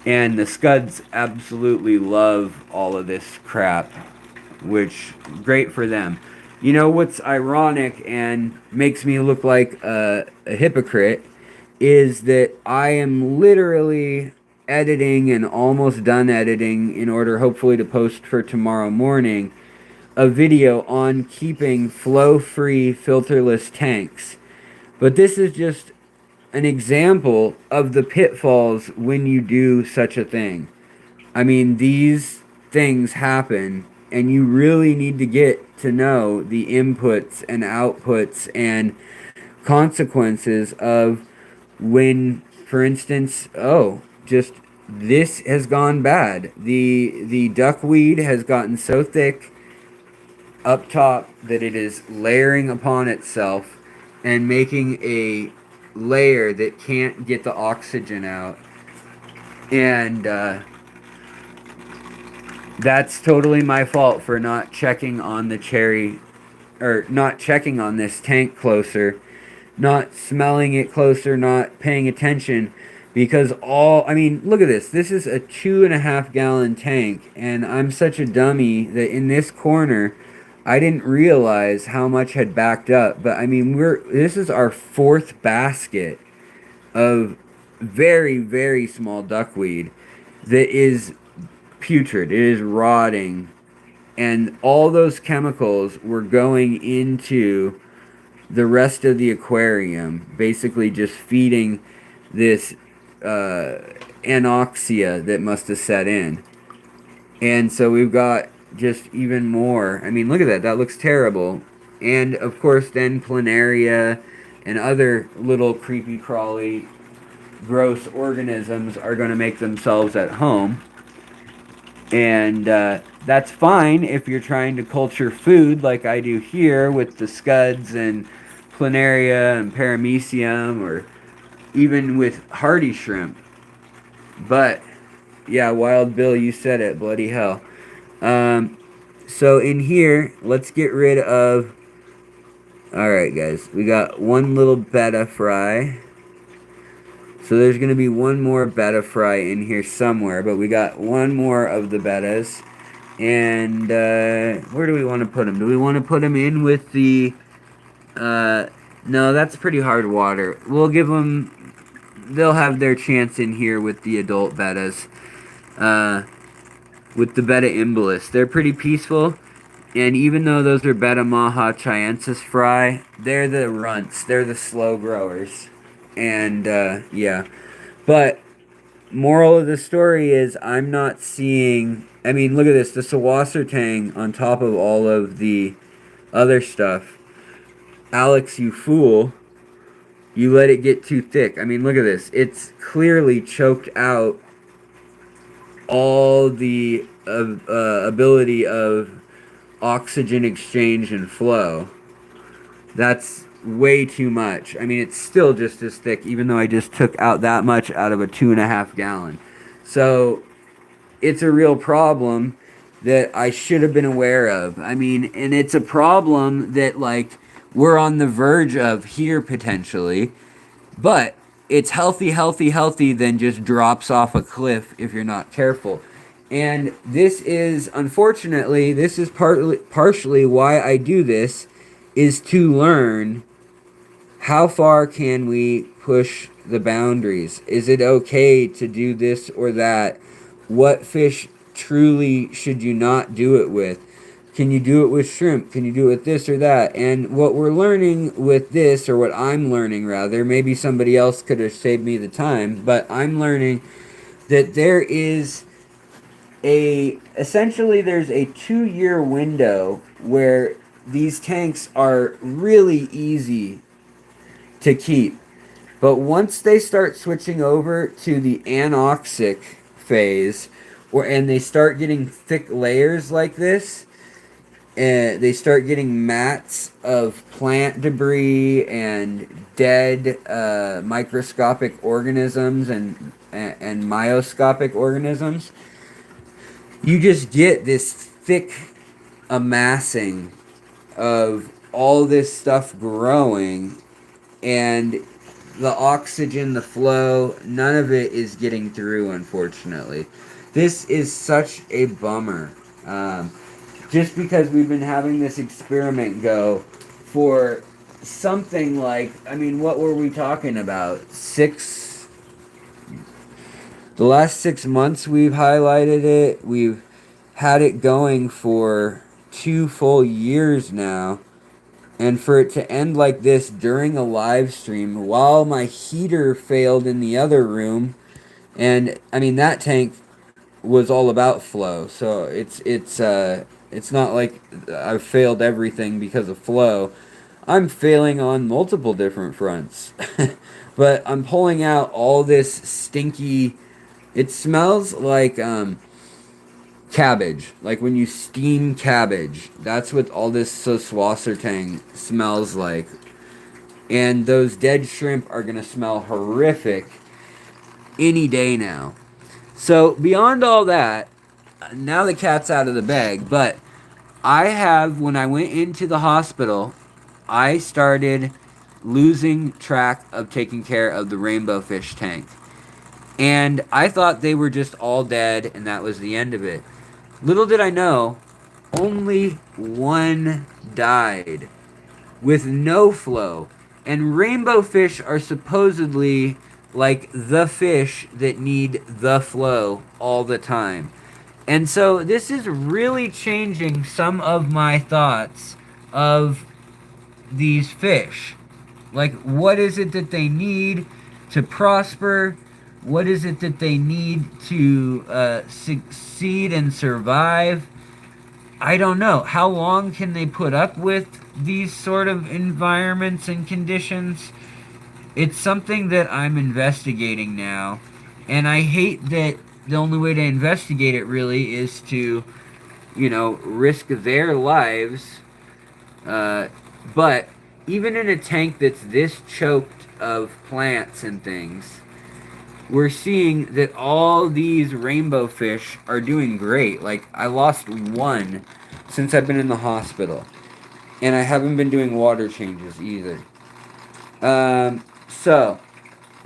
And the scuds absolutely love all of this crap, which, great for them. You know what's ironic and makes me look like a hypocrite is that I am literally editing and almost done editing in order hopefully to post for tomorrow morning a video on keeping flow-free filterless tanks. But this is just an example of the pitfalls when you do such a thing. I mean, these things happen and you really need to get to know the inputs and outputs and consequences of when, for instance, just this has gone bad. The duckweed has gotten so thick up top that it is layering upon itself and making a layer that can't get the oxygen out. And that's totally my fault for not checking on the cherry, or not checking on this tank closer, not smelling it closer, not paying attention. Because I mean, look at this. This is a 2.5 gallon tank, and I'm such a dummy that in this corner, I didn't realize how much had backed up. But I mean, this is our 4th basket of very, very small duckweed that is putrid. It is rotting. And all those chemicals were going into the rest of the aquarium, basically just feeding this anoxia that must have set in. And so we've got just even more. I mean, look at that. That looks terrible. And, of course, then planaria and other little creepy crawly gross organisms are going to make themselves at home. And that's fine if you're trying to culture food like I do here with the scuds and planaria and paramecium, or even with hardy shrimp. But yeah, Wild Bill, you said it. Bloody hell. Um, so in here, let's get rid of. All right, guys, we got one little betta fry. So there's going to be one more betta fry in here somewhere, but we got one more of the bettas. And where do we want to put them? Do we want to put them in with the... No, that's pretty hard water. We'll give them... They'll have their chance in here with the adult bettas. With the betta imbolus. They're pretty peaceful. And even though those are betta maha chiensis fry, they're the runts. They're the slow growers. And, yeah. But, moral of the story is I'm not seeing... I mean, look at this. The Sawassertang on top of all of the other stuff. Alex, you fool. You let it get too thick. I mean, look at this. It's clearly choked out all the ability of oxygen exchange and flow. That's way too much. I mean, it's still just as thick, even though I just took out that much out of a 2.5 gallon. So it's a real problem that I should have been aware of. I mean, and it's a problem that, like, we're on the verge of here potentially, but it's healthy, then just drops off a cliff if you're not careful. And this is, unfortunately, this is partially why I do this, is to learn how far can we push the boundaries. Is it okay to do this or that? What fish truly should you not do it with? Can you do it with shrimp? Can you do it with this or that? And what we're learning with this, or what I'm learning rather, maybe somebody else could have saved me the time, but I'm learning that there is essentially there's a 2-year window where these tanks are really easy to keep. But once they start switching over to the anoxic phase, and they start getting thick layers like this, and they start getting mats of plant debris and dead microscopic organisms and myoscopic organisms, you just get this thick amassing of all this stuff growing, and the oxygen, the flow, none of it is getting through, unfortunately. This is such a bummer. Just because we've been having this experiment go for something like, I mean, what were we talking about? The last 6 months we've highlighted it. We've had it going for 2 full years now. And for it to end like this during a live stream while my heater failed in the other room. And, I mean, that tank was all about flow. So it's not like I've failed everything because of flow. I'm failing on multiple different fronts. But I'm pulling out all this stinky... It smells like cabbage. Like when you steam cabbage. That's what all this Sawassertang smells like. And those dead shrimp are going to smell horrific any day now. So beyond all that, now the cat's out of the bag, but when I went into the hospital, I started losing track of taking care of the rainbow fish tank. And I thought they were just all dead and that was the end of it. Little did I know, only one died with no flow. And rainbow fish are supposedly like the fish that need the flow all the time. And so this is really changing some of my thoughts of these fish. Like, what is it that they need to prosper? What is it that they need to succeed and survive? I don't know. How long can they put up with these sort of environments and conditions? It's something that I'm investigating now. And I hate that the only way to investigate it really is to, risk their lives. But even in a tank that's this choked of plants and things, we're seeing that all these rainbow fish are doing great. Like, I lost one since I've been in the hospital, and I haven't been doing water changes either. So,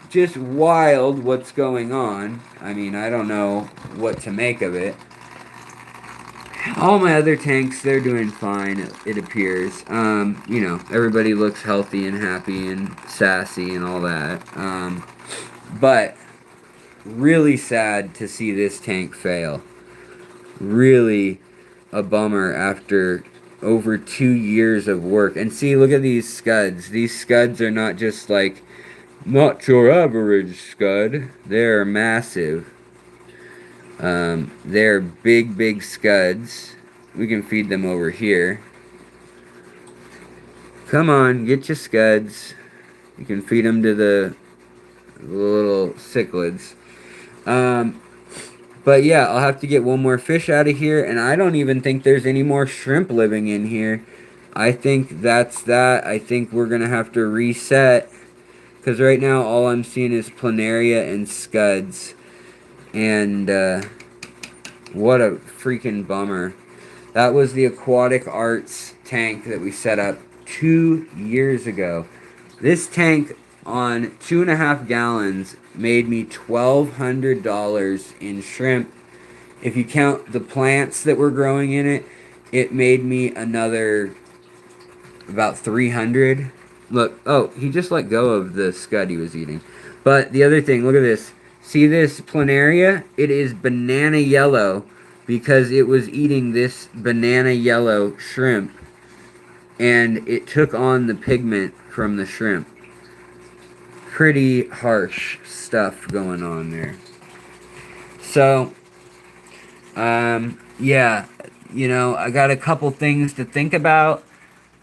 just wild what's going on. I mean, I don't know what to make of it. All my other tanks, they're doing fine, it appears. Everybody looks healthy and happy and sassy and all that. But really sad to see this tank fail. Really a bummer after over 2 years of work. And see, look at these scuds. These scuds are not just like, not your average scud. They're massive. They're big, big scuds. We can feed them over here. Come on, get your scuds. You can feed them to the little cichlids. But yeah, I'll have to get one more fish out of here, and I don't even think there's any more shrimp living in here. I think that's that. I think we're going to have to reset, because right now all I'm seeing is planaria and scuds. And what a freaking bummer. That was the Aquatic Arts tank that we set up 2 years ago. This tank on 2.5 gallons made me $1,200 in shrimp. If you count the plants that were growing in it, it made me another about 300. Look, oh, he just let go of the scud he was eating. But the other thing, look at this. See this planaria? It is banana yellow because it was eating this banana yellow shrimp, and it took on the pigment from the shrimp. Pretty harsh stuff going on there. So, yeah, I got a couple things to think about.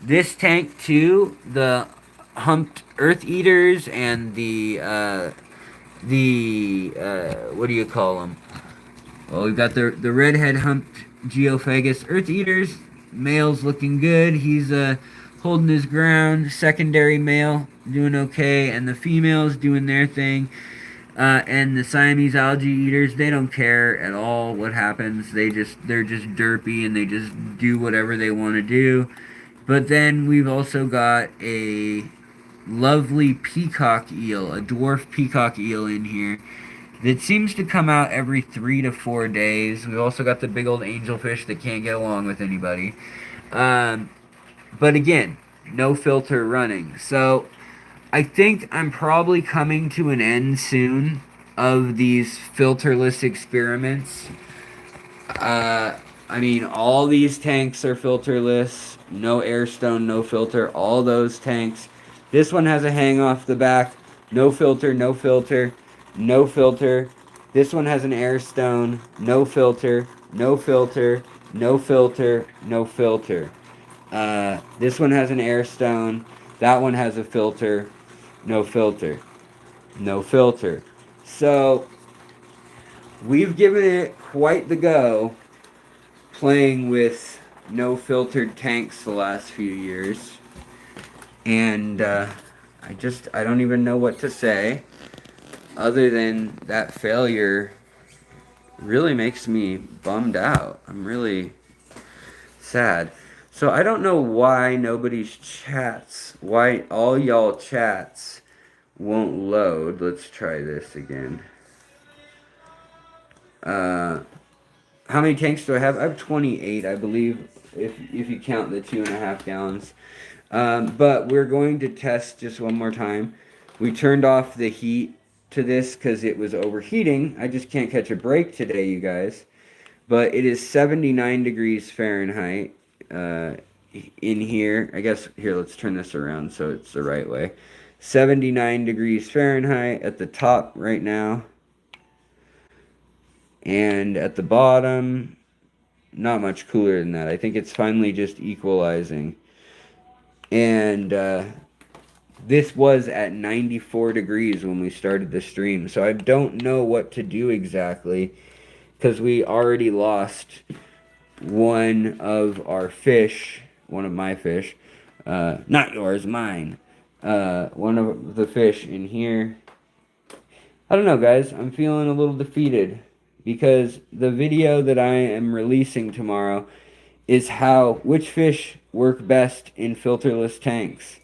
This tank too, the humped earth eaters and the what do you call them? Well, we've got the redhead humped geophagus earth eaters. Male's looking good. He's holding his ground. Secondary male doing okay, and the females doing their thing. And the Siamese algae eaters, they don't care at all what happens. They're just derpy, and they just do whatever they want to do. But then we've also got a lovely peacock eel, a dwarf peacock eel in here that seems to come out every 3 to 4 days. We've also got the big old angelfish that can't get along with anybody. But again, no filter running. So I think I'm probably coming to an end soon of these filterless experiments. I mean, all these tanks are filterless. No air stone, no filter. All those tanks. This one has a hang off the back. No filter, no filter, no filter. This one has an air stone. No filter, no filter, no filter, no filter. This one has an air stone. That one has a filter. No filter. No filter. So, we've given it quite the go playing with no filtered tanks the last few years. And I don't even know what to say other than that failure really makes me bummed out. I'm really sad. So I don't know why nobody's chats, why all y'all chats won't load. Let's try this again. How many tanks do I have? I have 28, I believe, if you count the 2.5 gallons. But we're going to test just one more time. We turned off the heat to this because it was overheating. I just can't catch a break today, you guys. But it is 79 degrees Fahrenheit in here. I guess, here, let's turn this around so it's the right way. 79 degrees Fahrenheit at the top right now. And at the bottom, not much cooler than that. I think it's finally just equalizing. And this was at 94 degrees when we started the stream. So I don't know what to do exactly, because we already lost one of our fish, one of my fish. Not yours, mine. One of the fish in here. I don't know, guys. I'm feeling a little defeated because the video that I am releasing tomorrow is which fish work best in filterless tanks.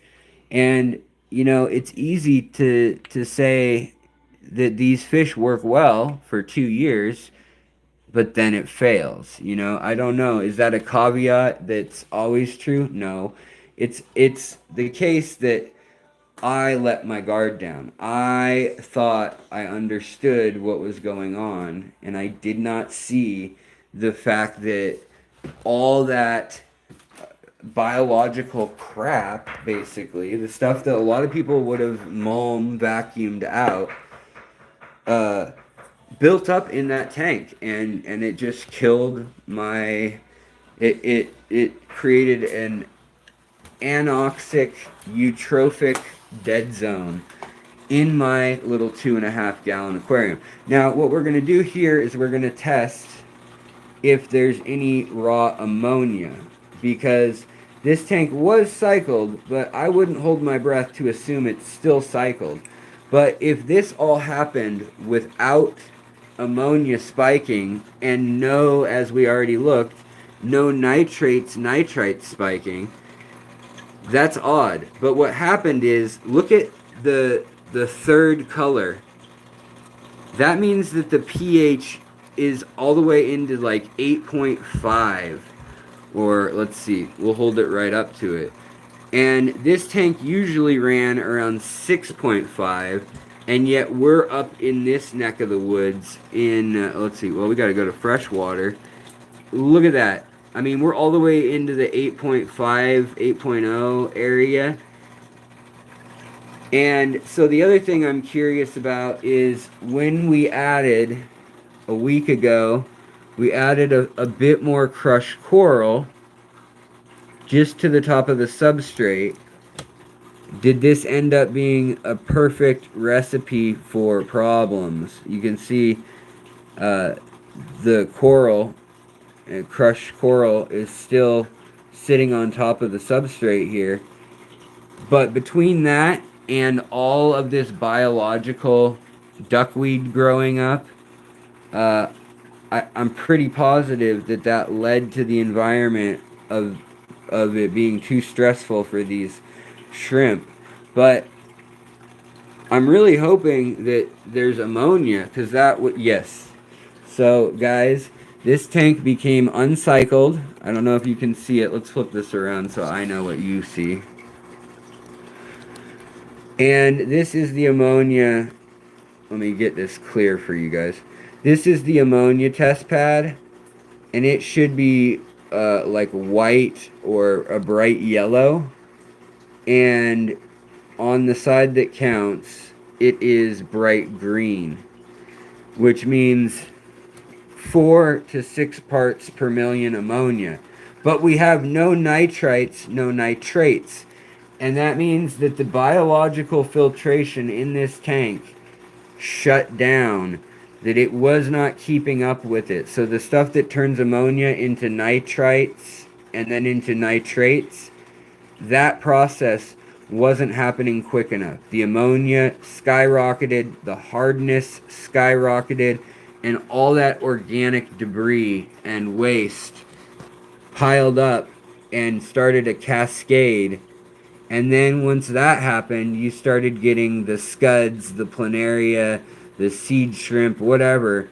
And it's easy to say that these fish work well for 2 years, but then it fails. I don't know. Is that a caveat that's always true? No. It's the case that I let my guard down. I thought I understood what was going on, and I did not see the fact that all that biological crap, basically, the stuff that a lot of people would have vacuumed out, built up in that tank, and it just killed it created an anoxic eutrophic dead zone in my little 2.5 gallon aquarium. Now what we're going to do here is we're going to test if there's any raw ammonia, because this tank was cycled, but I wouldn't hold my breath to assume it's still cycled. But if this all happened without ammonia spiking, and no, as we already looked, no nitrite spiking, that's odd. But what happened is, look at the third color. That means that the pH is all the way into like 8.5, or let's see, we'll hold it right up to it. And this tank usually ran around 6.5, and yet we're up in this neck of the woods in, let's see, well, we got to go to freshwater. Look at that. I mean, we're all the way into the 8.5, 8.0 area. And so the other thing I'm curious about is when we added, a week ago, we added a bit more crushed coral just to the top of the substrate. Did this end up being a perfect recipe for problems? You can see the coral, crushed coral, is still sitting on top of the substrate here. But between that and all of this biological duckweed growing up, I'm pretty positive that led to the environment of it being too stressful for these shrimp. But I'm really hoping that there's ammonia, because that would, yes. So guys, this tank became uncycled. I don't know if you can see it. Let's flip this around so I know what you see. And this is the ammonia. Let me get this clear for you guys. This is the ammonia test pad, and it should be like white or a bright yellow. And on the side that counts, it is bright green, which means 4 to 6 parts per million ammonia. But we have no nitrites, no nitrates. And that means that the biological filtration in this tank shut down, that it was not keeping up with it. So the stuff that turns ammonia into nitrites and then into nitrates, that process wasn't happening quick enough. The ammonia skyrocketed, the hardness skyrocketed, and all that organic debris and waste piled up and started a cascade. And then once that happened, you started getting the scuds, the planaria, the seed shrimp, whatever,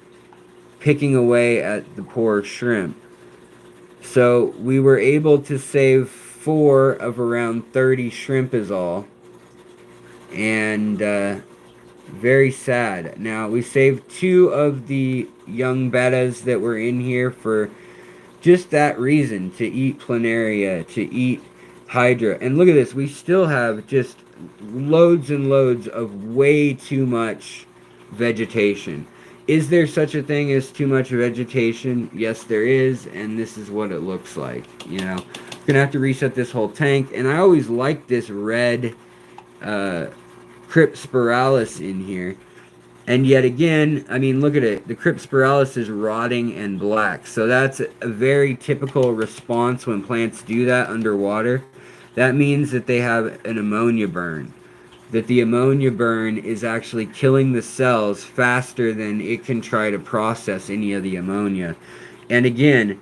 picking away at the poor shrimp. So we were able to save 4 of around 30 shrimp is all. And very sad. Now, we saved 2 of the young bettas that were in here for just that reason, to eat planaria, to eat hydra. And look at this, we still have just loads and loads of way too much vegetation. Is there such a thing as too much vegetation? Yes, there is, and this is what it looks like. Gonna have to reset this whole tank. And I always like this red Crypspiralis in here. And yet again, I mean, look at it. The Crypspiralis is rotting and black. So that's a very typical response when plants do that underwater. That means that they have an ammonia burn. That the ammonia burn is actually killing the cells faster than it can try to process any of the ammonia. And again,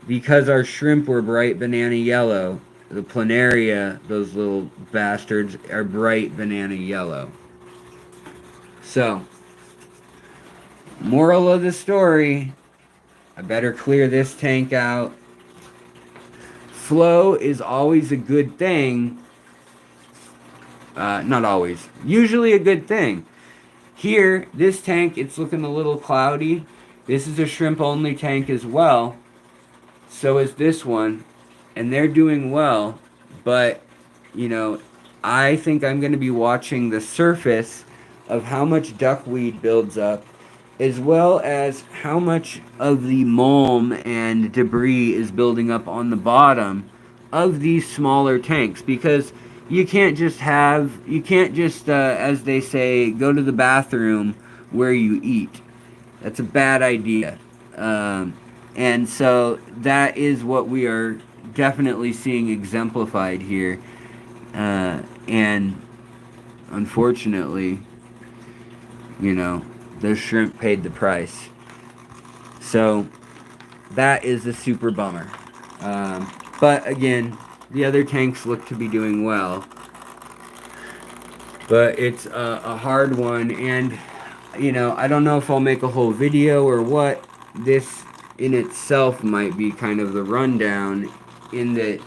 because our shrimp were bright banana yellow, the planaria, those little bastards, are bright banana yellow. So, moral of the story, I better clear this tank out. Flow is always a good thing. Not always. Usually a good thing. Here, this tank, it's looking a little cloudy. This is a shrimp only tank as well. So is this one. And they're doing well. But, you know, I think I'm going to be watching the surface of how much duckweed builds up, as well as how much of the mulm and debris is building up on the bottom of these smaller tanks. Because you can't just, as they say, go to the bathroom where you eat. That's a bad idea. And so that is what we are definitely seeing exemplified here. And unfortunately, you know, the shrimp paid the price. So that is a super bummer. But again, the other tanks look to be doing well. But it's a hard one, and you know, I don't know if I'll make a whole video or what. This in itself might be kind of the rundown, in that,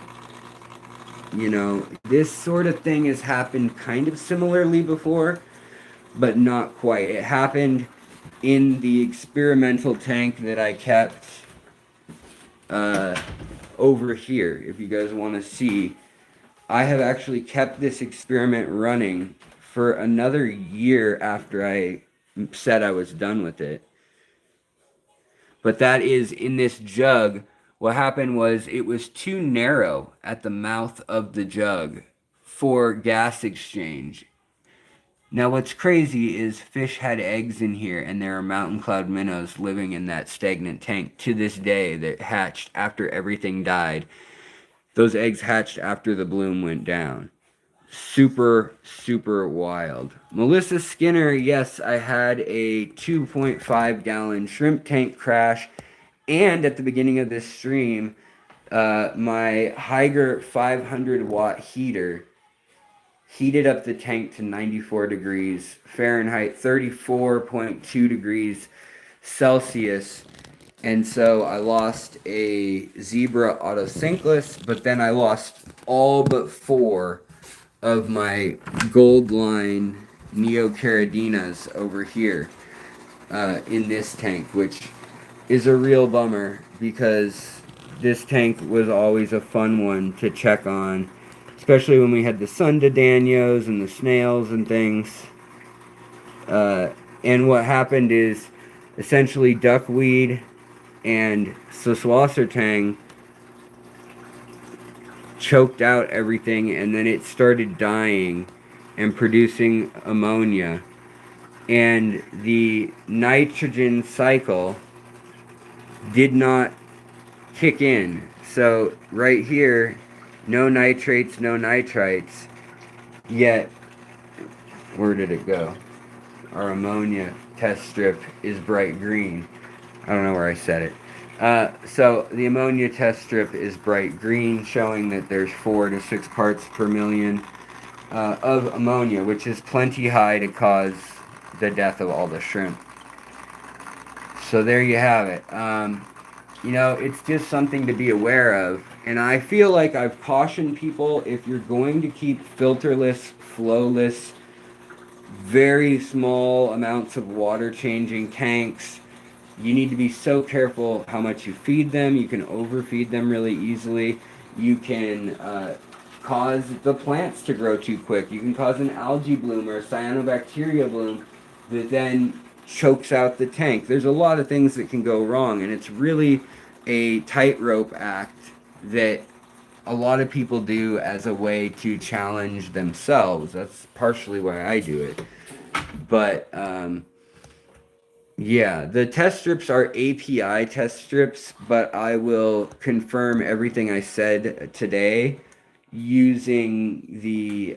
you know, this sort of thing has happened kind of similarly before, but not quite. It happened in the experimental tank that I kept over here. If you guys want to see, I have actually kept this experiment running for another year after I said I was done with it. But that is in this jug. What happened was it was too narrow at the mouth of the jug for gas exchange. Now what's crazy is fish had eggs in here, and there are mountain cloud minnows living in that stagnant tank to this day that hatched after everything died. Those eggs hatched after the bloom went down. Super, super wild. Melissa Skinner, yes, I had a 2.5 gallon shrimp tank crash. And at the beginning of this stream, my Higer 500 watt heater heated up the tank to 94 degrees Fahrenheit, 34.2 degrees Celsius. And so I lost a zebra autosinkless, but then I lost all but 4 of my gold line neocaradinas over here in this tank, which is a real bummer, because this tank was always a fun one to check on, especially when we had the Sundadanios and the snails and things. And what happened is essentially duckweed and Soswassertang choked out everything, and then it started dying and producing ammonia, and the nitrogen cycle did not kick in. So right here, no nitrates, no nitrites, yet where did it go? Our ammonia test strip is bright green. I don't know where I set it. So the ammonia test strip is bright green, showing that there's 4 to 6 parts per million of ammonia, which is plenty high to cause the death of all the shrimp. So there you have it. You know, it's just something to be aware of. And I feel like I've cautioned people, if you're going to keep filterless, flowless, very small amounts of water changing tanks, you need to be so careful how much you feed them. You can overfeed them really easily. You can cause the plants to grow too quick. You can cause an algae bloom or a cyanobacteria bloom that then chokes out the tank. There's a lot of things that can go wrong, and it's really a tightrope act that a lot of people do as a way to challenge themselves. That's partially why I do it. But yeah, the test strips are API test strips, but I will confirm everything I said today using the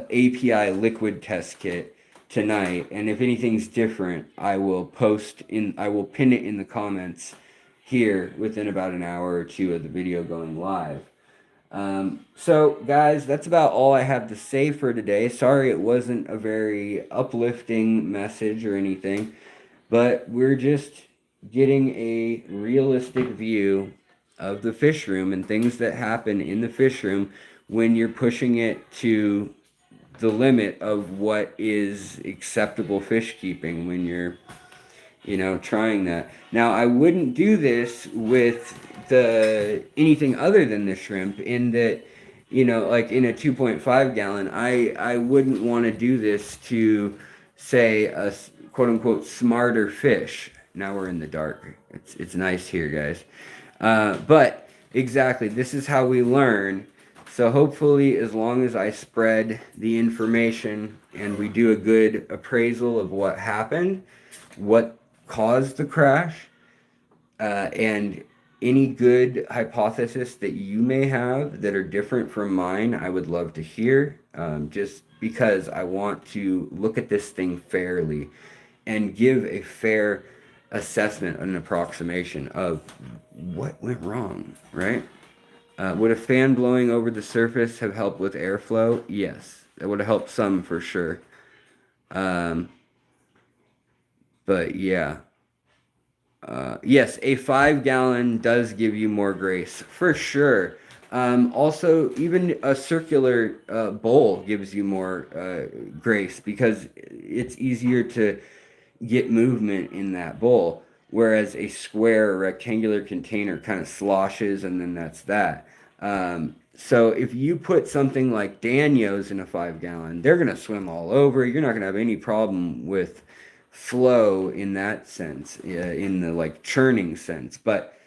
API liquid test kit tonight, and if anything's different, I will pin it in the comments here within about an hour or two of the video going live. So guys, that's about all I have to say for today. Sorry it wasn't a very uplifting message or anything, but we're just getting a realistic view of the fish room and things that happen in the fish room when you're pushing it to the limit of what is acceptable fish keeping when you're, trying that. Now, I wouldn't do this with anything other than the shrimp, in that, like in a 2.5 gallon, I wouldn't want to do this to, say, a quote unquote smarter fish. Now we're in the dark. It's nice here, guys. But exactly, this is how we learn. So hopefully, as long as I spread the information and we do a good appraisal of what happened, what caused the crash, and any good hypothesis that you may have that are different from mine, I would love to hear, just because I want to look at this thing fairly and give a fair assessment, an approximation of what went wrong, right? Would a fan blowing over the surface have helped with airflow? Yes, it would have helped some for sure. But yeah. Yes, a 5-gallon does give you more grace, for sure. Also, even a circular bowl gives you more grace, because it's easier to get movement in that bowl, whereas a square or rectangular container kind of sloshes, and then that's that. So if you put something like Danios in a 5-gallon, they're going to swim all over. You're not going to have any problem with flow in that sense, in the like churning sense. But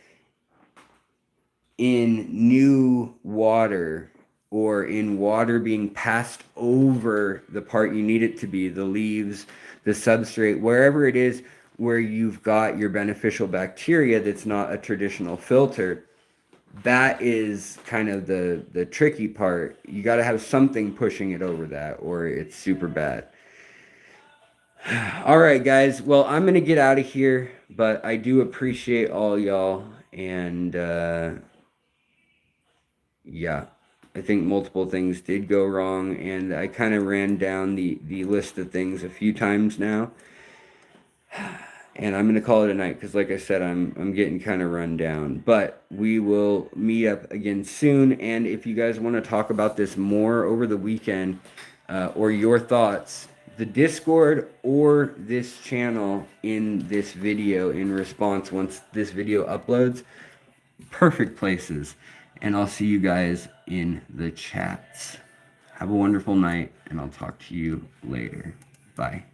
in new water, or in water being passed over the part you need it to be, the leaves, the substrate, wherever it is where you've got your beneficial bacteria that's not a traditional filter, that is kind of the tricky part. You got to have something pushing it over that, or it's super bad. All right, guys. Well, I'm going to get out of here, but I do appreciate all y'all. And yeah, I think multiple things did go wrong, and I kind of ran down the list of things a few times now. And I'm going to call it a night because, like I said, I'm getting kind of run down. But we will meet up again soon. And if you guys want to talk about this more over the weekend, or your thoughts, the Discord or this channel in this video in response once this video uploads, perfect places. And I'll see you guys in the chats. Have a wonderful night, and I'll talk to you later. Bye.